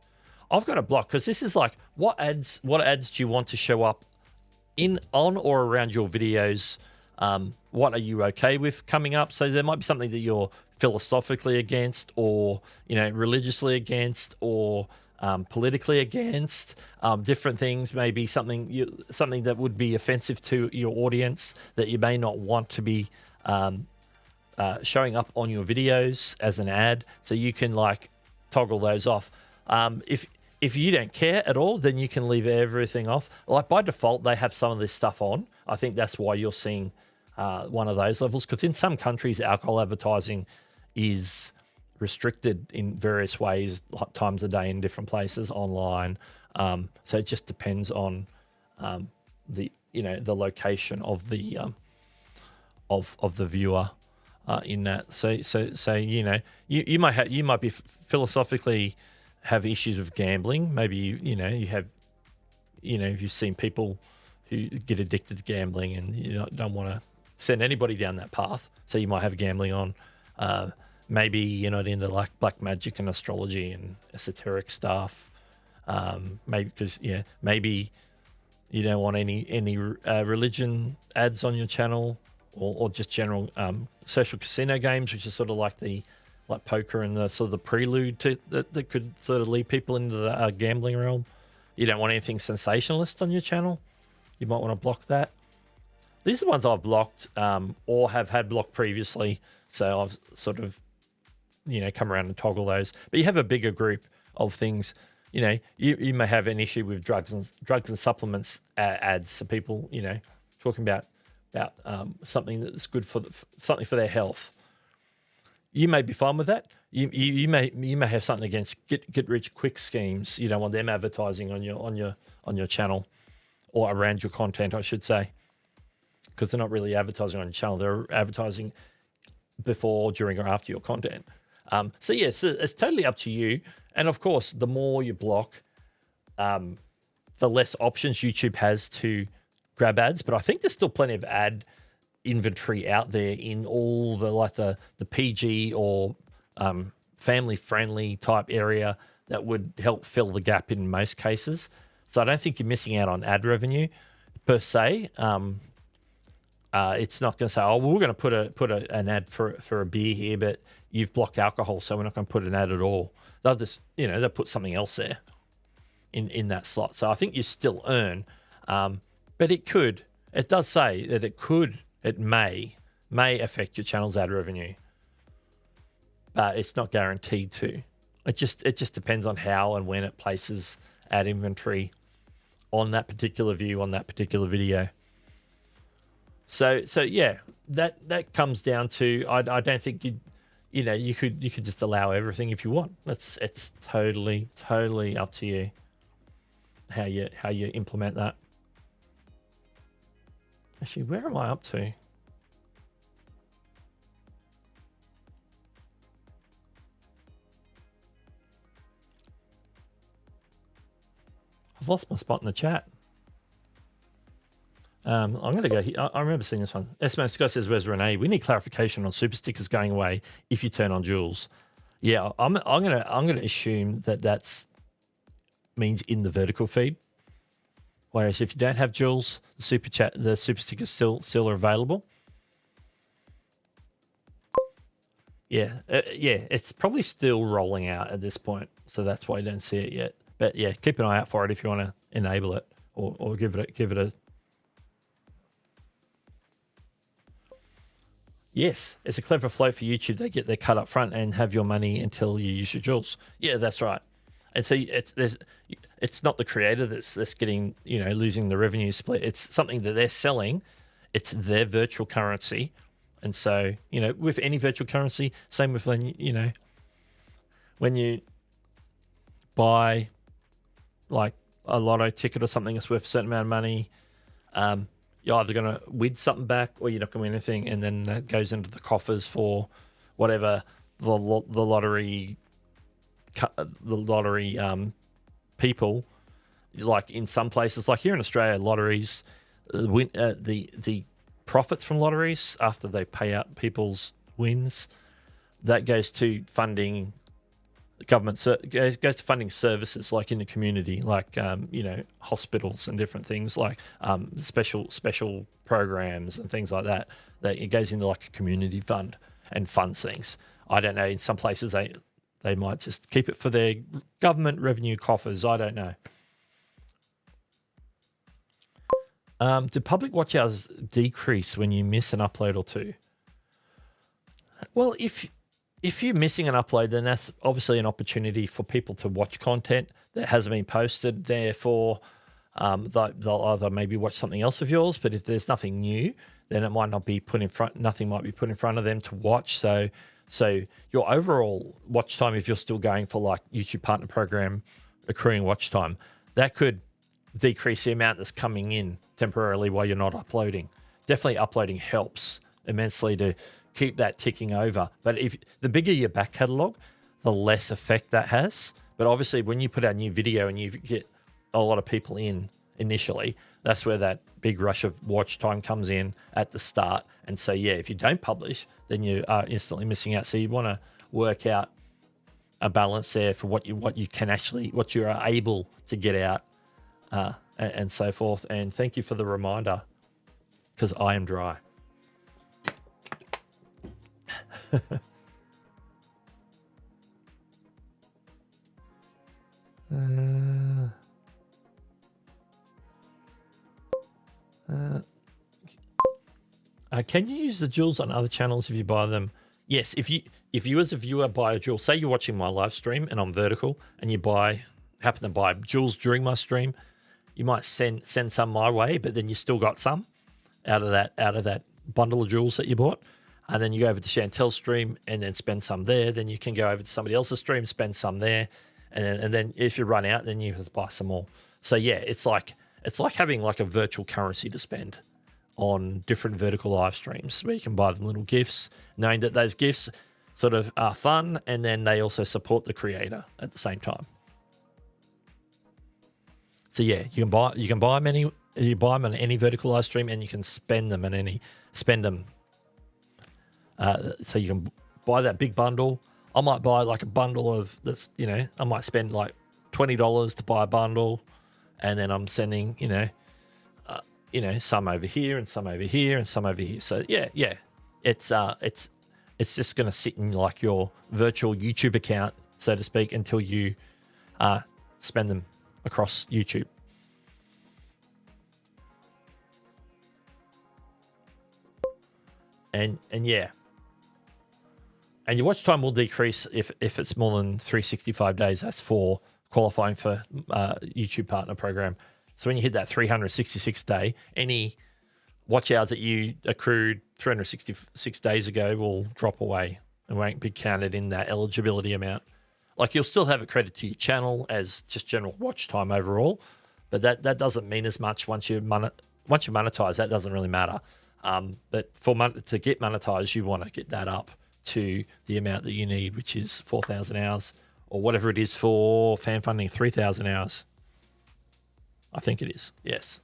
I've got it blocked because this is like what ads do you want to show up on or around your videos? What are you okay with coming up? So there might be something that you're philosophically against, or religiously against, or politically against. Different things, maybe something that would be offensive to your audience that you may not want to be showing up on your videos as an ad. So you can like toggle those off. If you don't care at all, then you can leave everything off. Like by default, they have some of this stuff on. I think that's why you're seeing one of those levels, because in some countries, alcohol advertising is restricted in various ways, times a day in different places online. So it just depends on the location of the of the viewer in that. So you might be philosophically have issues with gambling. Maybe you have if you've seen people who get addicted to gambling and you don't want to send anybody down that path. So you might have gambling on. Maybe you're not into like black magic and astrology and esoteric stuff. Maybe because maybe you don't want any religion ads on your channel, or just general social casino games, which is sort of like poker and the sort of the prelude to that could sort of lead people into the gambling realm. You don't want anything sensationalist on your channel. You might want to block that. These are the ones I've blocked or have had blocked previously. So I've sort of, come around and toggle those. But you have a bigger group of things. You may have an issue with drugs and supplements ads. So people, talking about something that's good for something for their health. you may be fine with that. You may have something against get rich quick schemes. You don't want them advertising on your channel or around your content, I should say, because they're not really advertising on your channel. They're advertising before, during, or after your content. So it's totally up to you. And of course, the more you block, the less options YouTube has to grab ads. But I think there's still plenty of ad inventory out there in all the PG or family friendly type area that would help fill the gap in most cases. So I don't think you're missing out on ad revenue per se. It's not going to say, oh, well, we're going to put an ad for a beer here, but you've blocked alcohol, so we're not going to put an ad at all. They'll just, they'll put something else there in that slot. So I think you still earn, but it does say that it may affect your channel's ad revenue, but it's not guaranteed to. It just depends on how and when it places ad inventory on that particular view, on that particular video. So yeah, that comes down to, I don't think you could just allow everything if you want. It's totally up to you how you implement that. Actually, where am I up to? I've lost my spot in the chat. I'm going to go here. I remember seeing this one. SMS Guy says, where's Renee? We need clarification on super stickers going away if you turn on Jules. Yeah, I'm going to assume that's means in the vertical feed. Whereas if you don't have Jules, the super stickers still are available. Yeah, it's probably still rolling out at this point, so that's why you don't see it yet. But yeah, keep an eye out for it if you want to enable it or give it a. Yes, it's a clever float for YouTube. They get their cut up front and have your money until you use your Jules. Yeah, that's right. And so it's not the creator that's getting, losing the revenue split. It's something that they're selling. It's their virtual currency. And so, with any virtual currency, same with when you buy like a lotto ticket or something that's worth a certain amount of money, you're either going to win something back or you're not going to win anything, and then that goes into the coffers for whatever the lottery people, like in some places, like here in Australia, lotteries, the profits from lotteries after they pay out people's wins, that goes to funding government, goes to funding services like in the community, like hospitals and different things, like special programs and things like that. That it goes into like a community fund and funds things. I don't know. In some places they might just keep it for their government revenue coffers. I don't know. Do public watch hours decrease when you miss an upload or two? Well, if you're missing an upload, then that's obviously an opportunity for people to watch content that hasn't been posted. Therefore, they'll either maybe watch something else of yours, but if there's nothing new, then it might not be put in front. Nothing might be put in front of them to watch. So your overall watch time, if you're still going for like YouTube Partner Program accruing watch time, that could decrease the amount that's coming in temporarily while you're not uploading. Definitely uploading helps immensely to keep that ticking over. But if the bigger your back catalog, the less effect that has. But obviously when you put out a new video and you get a lot of people in initially, that's where that big rush of watch time comes in at the start. And so, yeah, if you don't publish, then you are instantly missing out. So you want to work out a balance there for what you can actually, what you are able to get out and so forth. And thank you for the reminder, because I am dry. Can you use the jewels on other channels if you buy them? Yes, if you as a viewer buy a jewel, say you're watching my live stream and I'm vertical, and you happen to buy jewels during my stream, you might send some my way, but then you still got some out of that bundle of jewels that you bought. and then you go over to Chantel's stream and then spend some there. Then you can go over to somebody else's stream, spend some there, and then if you run out, then you have to buy some more. So yeah, it's like having like a virtual currency to spend on different vertical live streams where you can buy them little gifts, knowing that those gifts sort of are fun, and then they also support the creator at the same time. So yeah, you can buy them on any vertical live stream, and you can spend them. So you can buy that big bundle. I might buy like a bundle of this, I might spend like $20 to buy a bundle, and then I'm sending, some over here and some over here and some over here. So yeah, it's just going to sit in like your virtual YouTube account, so to speak, until you spend them across YouTube. And yeah. And your watch time will decrease if it's more than 365 days. That's for qualifying for YouTube Partner Program. So when you hit that 366 day, any watch hours that you accrued 366 days ago will drop away and won't be counted in that eligibility amount. Like, you'll still have a credit to your channel as just general watch time overall, but that doesn't mean as much once you monetize. That doesn't really matter. But to get monetized, you want to get that up to the amount that you need, which is 4,000 hours or whatever it is for fan funding, 3,000 hours. I think it is. Yes.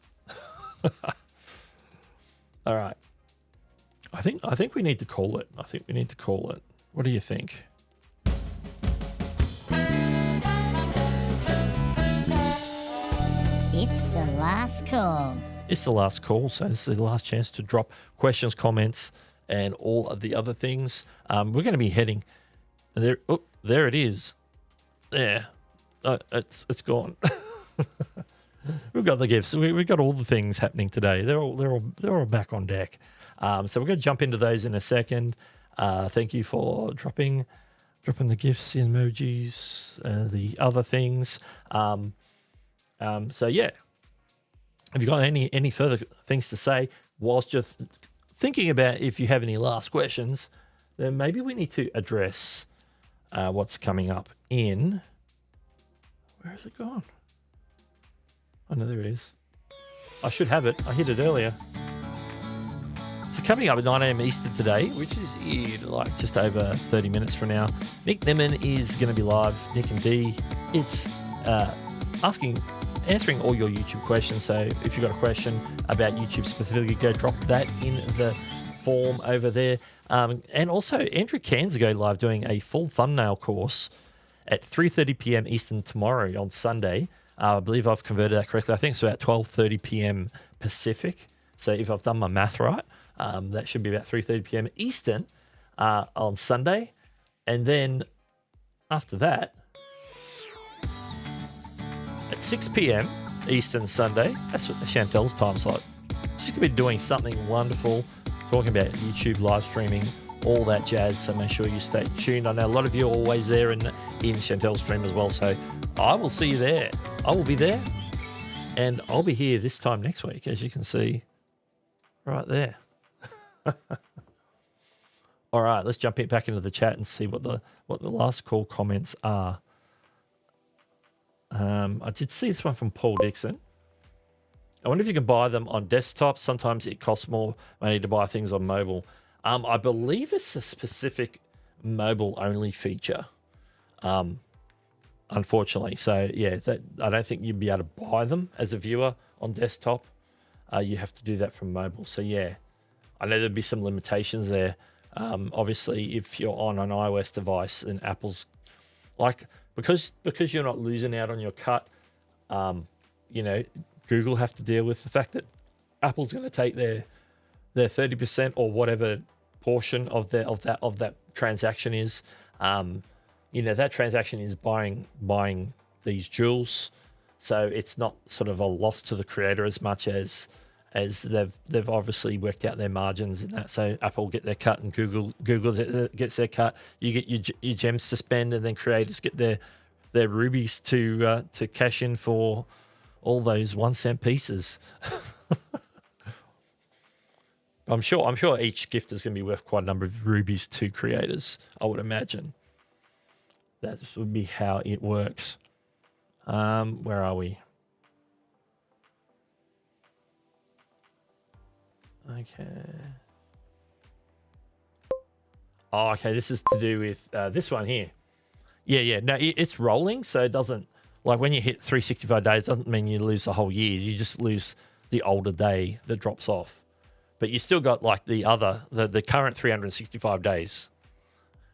All right. I think we need to call it. What do you think? It's the last call. It's the last call, so it's the last chance to drop questions, comments, and all of the other things. We're going to be heading there. Oh, there it is. There, it's gone. We've got the gifts. We've got all the things happening today. They're all back on deck. So we're going to jump into those in a second. Thank you for dropping the gifts, the emojis, the other things. So yeah, have you got any further things to say whilst you're thinking about if you have any last questions? Then maybe we need to address what's coming up in. Where has it gone? Oh no, there it is. I should have it. I hit it earlier. So coming up at 9 a.m. Eastern today, which is in like just over 30 minutes from now, Nick Nimmin is going to be live. Nick and D. It's answering all your YouTube questions. So if you've got a question about YouTube specifically, go drop that in the form over there. And also, Andrew Cairns go live doing a full thumbnail course at 3:30 p.m. Eastern tomorrow on Sunday. I believe I've converted that correctly. I think it's about 12:30 p.m. Pacific. So if I've done my math right, that should be about 3:30 p.m. Eastern on Sunday. And then after that, at 6 p.m. Eastern Sunday, that's what Chantel's time slot. She's going to be doing something wonderful, talking about YouTube live streaming, all that jazz. So make sure you stay tuned. I know a lot of you are always there in Chantel's stream as well. So I will see you there. I will be there, and I'll be here this time next week, as you can see right there. All right, let's jump back into the chat and see what the last call comments are. I did see this one from Paul Dixon. I wonder if you can buy them on desktop. Sometimes it costs more money to buy things on mobile. I believe it's a specific mobile-only feature, unfortunately. So, yeah, I don't think you'd be able to buy them as a viewer on desktop. You have to do that from mobile. So, yeah, I know there'd be some limitations there. Obviously, if you're on an iOS device, and Apple's like, because you're not losing out on your cut, Google have to deal with the fact that Apple's going to take their 30% or whatever portion of that transaction is. That transaction is buying these jewels, so it's not sort of a loss to the creator as much as they've obviously worked out their margins and that. So Apple get their cut and Google gets their cut. You get your gems to spend, and then creators get their rubies to cash in for all those 1 cent pieces. I'm sure each gift is going to be worth quite a number of rubies to creators, I would imagine. That would be how it works. Where are we? Okay. Oh, okay. This is to do with this one here. Yeah. No, it's rolling, so it doesn't, like when you hit 365 days, doesn't mean you lose the whole year. You just lose the older day that drops off. But you still got like the current 365 days.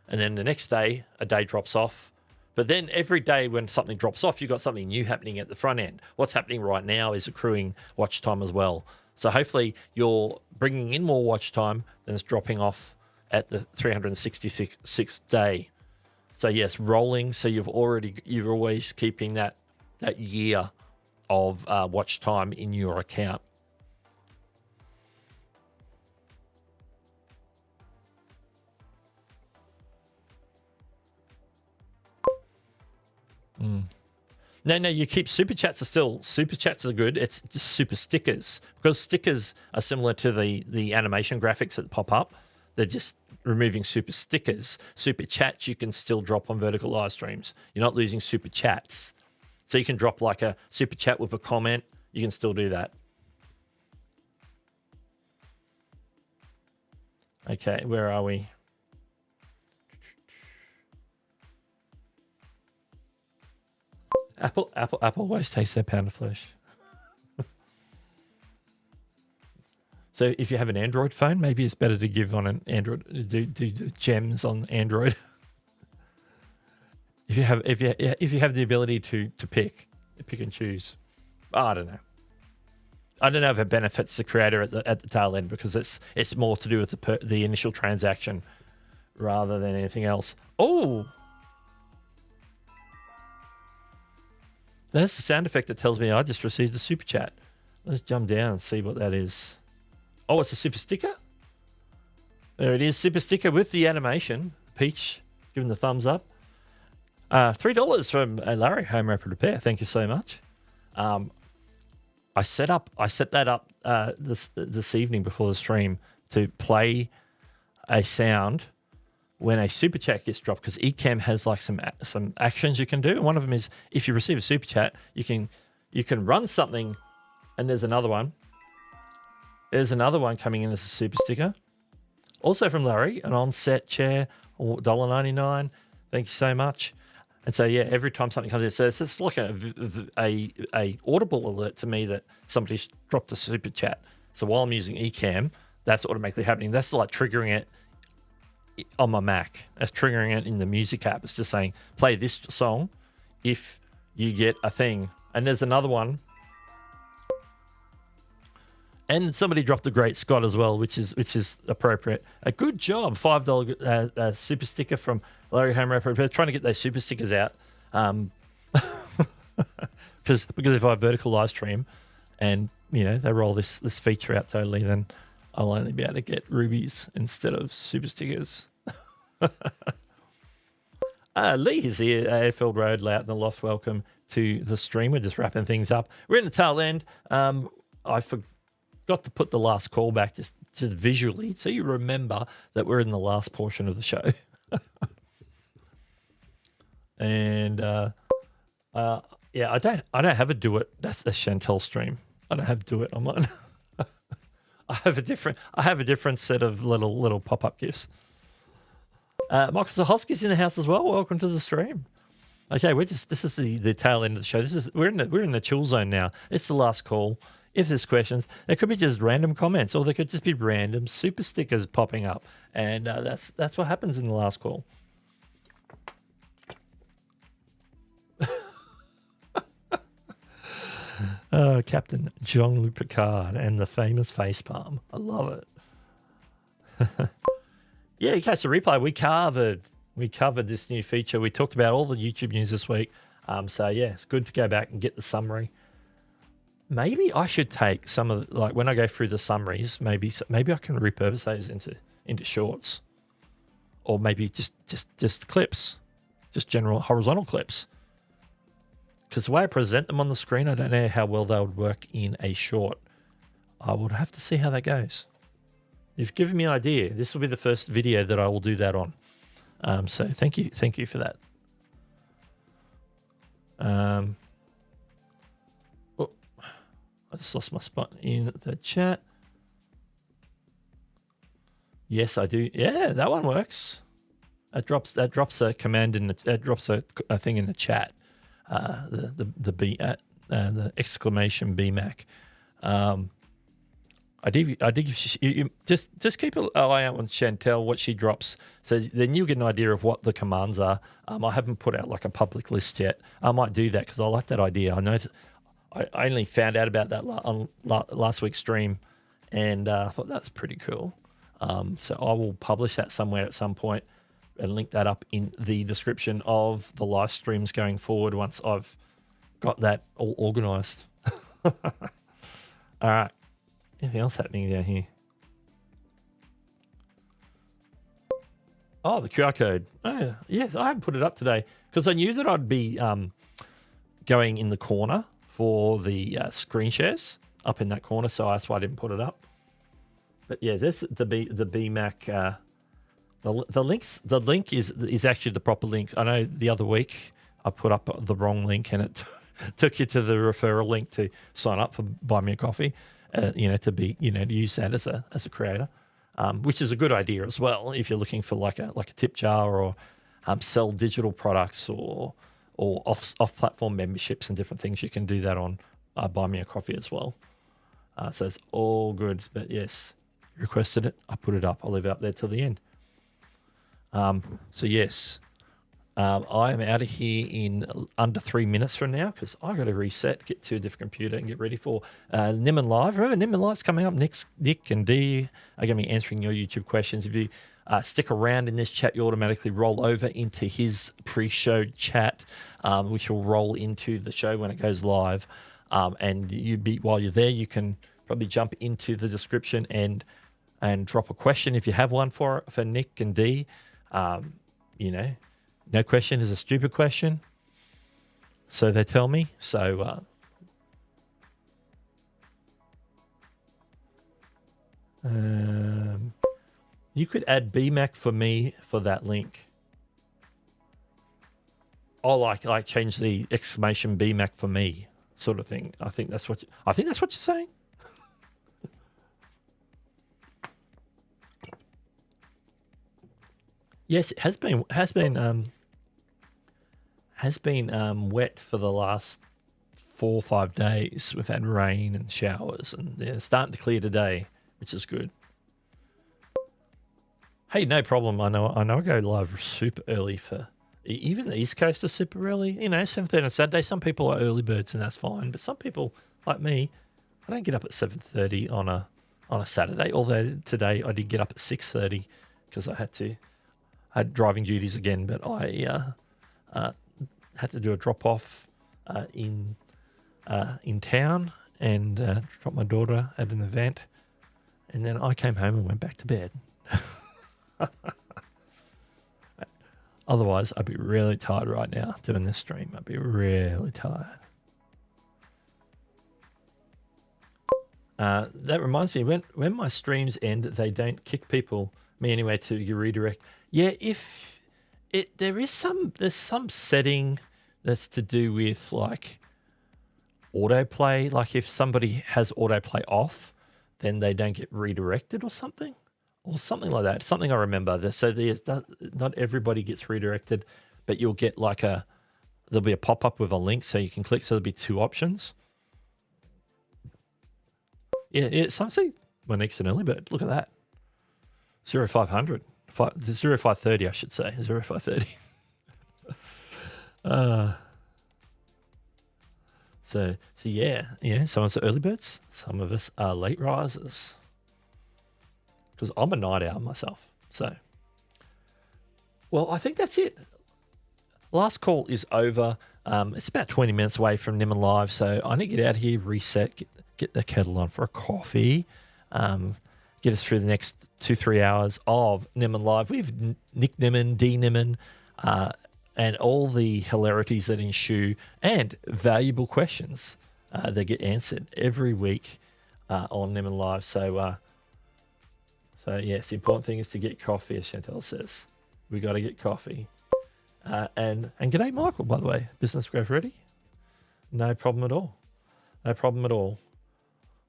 And then the next day, a day drops off. But then every day when something drops off, you've got something new happening at the front end. What's happening right now is accruing watch time as well. So hopefully you're bringing in more watch time than it's dropping off at the 366th day. So yes, rolling. So you're always keeping that year of watch time in your account. No, you keep super chats are good. It's just super stickers, because stickers are similar to the animation graphics that pop up. They're just removing super stickers. Super chats you can still drop on vertical live streams. You're not losing super chats. So you can drop like a super chat with a comment. You can still do that. Okay, where are we? Apple always takes their pound of flesh. So if you have an Android phone, maybe it's better to give on an Android, do gems on Android. if you have the ability to pick and choose. I don't know. I don't know if it benefits the creator at the tail end, because it's more to do with the initial transaction rather than anything else. Oh. That's the sound effect that tells me I just received a super chat. Let's jump down and see what that is. Oh, it's a super sticker? There it is, super sticker with the animation. Peach giving the thumbs up. $3 from Larry, Home Rapid Repair. Thank you so much. I set that up this evening before the stream to play a sound when a super chat gets dropped, because Ecamm has like some actions you can do. And one of them is, if you receive a super chat, you can run something, and there's another one. There's another one coming in as a super sticker. Also from Larry, an on-set chair, $1.99. Thank you so much. And so yeah, every time something comes in, so it's just like a audible alert to me that somebody's dropped a super chat. So while I'm using Ecamm, that's automatically happening. That's like triggering it on my Mac. That's triggering it in the music app. It's just saying, play this song if you get a thing. And there's another one. And somebody dropped a great Scott as well, which is appropriate. A good job. $5 super sticker from Larry Home Rapper. Trying to get those super stickers out. Because if I vertical live stream and they roll this feature out totally, then I'll only be able to get rubies instead of super stickers. Lee is here, Airfield Road, Loughton and Loft. Welcome to the stream. We're just wrapping things up. We're in the tail end. I forgot to put the last call back just visually, so you remember that we're in the last portion of the show. And yeah, I don't have a do it. That's the Chantel stream. I don't have do it on mine. I have a different set of little pop-up gifts. Michael Zahoski's in the house as well. Welcome to the stream. Okay, this is the tail end of the show. We're in the chill zone now. It's the last call. If there's questions, there could be just random comments, or there could just be random super stickers popping up, and that's what happens in the last call. Captain Jean-Luc Picard and the famous facepalm. I love it. Yeah, you catch the replay. We covered this new feature. We talked about all the YouTube news this week. So yeah, it's good to go back and get the summary. Maybe I should take some of when I go through the summaries. Maybe I can repurpose those into shorts, or maybe just clips, just general horizontal clips. Because the way I present them on the screen, I don't know how well they would work in a short. I would have to see how that goes. You've given me an idea. This will be the first video that I will do that on. So thank you for that. Oh, I just lost my spot in the chat. Yes, I do. Yeah, that one works. That drops a command in the. That drops a thing in the chat. The exclamation BMAC. I did. You just keep an eye out on Chantel, what she drops, so then you'll get an idea of what the commands are. I haven't put out like a public list yet. I might do that because I like that idea. I know I only found out about that on last week's stream, and I thought that's pretty cool. So I will publish that somewhere at some point and link that up in the description of the live streams going forward once I've got that all organized. All right. Anything else happening down here? Oh, the QR code. Oh, yes, I haven't put it up today because I knew that I'd be going in the corner for the screen shares up in that corner, so that's why I didn't put it up. But yeah, this the BMAC. The link is actually the proper link. I know the other week I put up the wrong link and it took you to the referral link to sign up for Buy Me a Coffee. To use that as a creator, which is a good idea as well if you're looking for like a tip jar or sell digital products or off platform memberships and different things. You can do that on Buy Me a Coffee as well. So it's all good. But yes, you requested it. I put it up. I'll leave it up there till the end. So yes, I am out of here in under 3 minutes from now because I got to reset, get to a different computer, and get ready for Nimmin Live. Remember, Nimmin Live's coming up next. Nick and Dee are going to be answering your YouTube questions. If you stick around in this chat, you automatically roll over into his pre-show chat, which will roll into the show when it goes live. And while you're there, you can probably jump into the description and drop a question if you have one for Nick and Dee. No question is a stupid question, so they tell me. So you could add BMAC for me for that link. Or like change the exclamation BMAC for me sort of thing. I think that's what you're saying. Yes, it has been wet for the last 4 or 5 days. We've had rain and showers, and they're starting to clear today, which is good. Hey, no problem. I know I go live super early for even the East Coast is super early. 7:30 on Saturday. Some people are early birds, and that's fine. But some people like me, I don't get up at 7:30 on a Saturday. Although today I did get up at 6:30 because I had driving duties again, but I had to do a drop off in town and drop my daughter at an event, and then I came home and went back to bed. Otherwise, I'd be really tired right now doing this stream. I'd be really tired. That reminds me, when my streams end, they don't kick me anyway to your redirect. Yeah, there's some setting that's to do with like autoplay. Like if somebody has autoplay off, then they don't get redirected or something like that. Something I remember. So not everybody gets redirected, but you'll get there'll be a pop up with a link, so you can click. So there'll be 2 options. Yeah. Something. Monique's an early bird. Look at that. 0500. 0530, I should say. 0530. So yeah. Some of us are early birds. Some of us are late risers. Because I'm a night owl myself. So, well, I think that's it. Last call is over. It's about 20 minutes away from Nimmin Live, so I need to get out of here, reset, get the kettle on for a coffee. Get us through the next 2-3 hours of Nimmin Live. We have Nick Nimmin, Dee Nimmin, and all the hilarities that ensue and valuable questions that get answered every week on Nimmin Live. So So yes, the important thing is to get coffee, as Chantel says. We got to get coffee. And g'day, Michael, by the way. Business growth ready? No problem at all. No problem at all.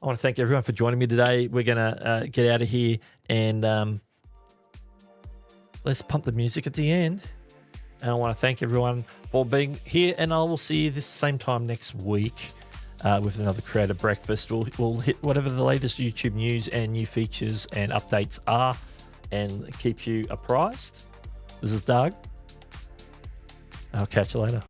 I want to thank everyone for joining me today. We're going to get out of here and let's pump the music at the end. And I want to thank everyone for being here. And I will see you this same time next week with another Creator Breakfast. We'll hit whatever the latest YouTube news and new features and updates are and keep you apprised. This is Doug. I'll catch you later.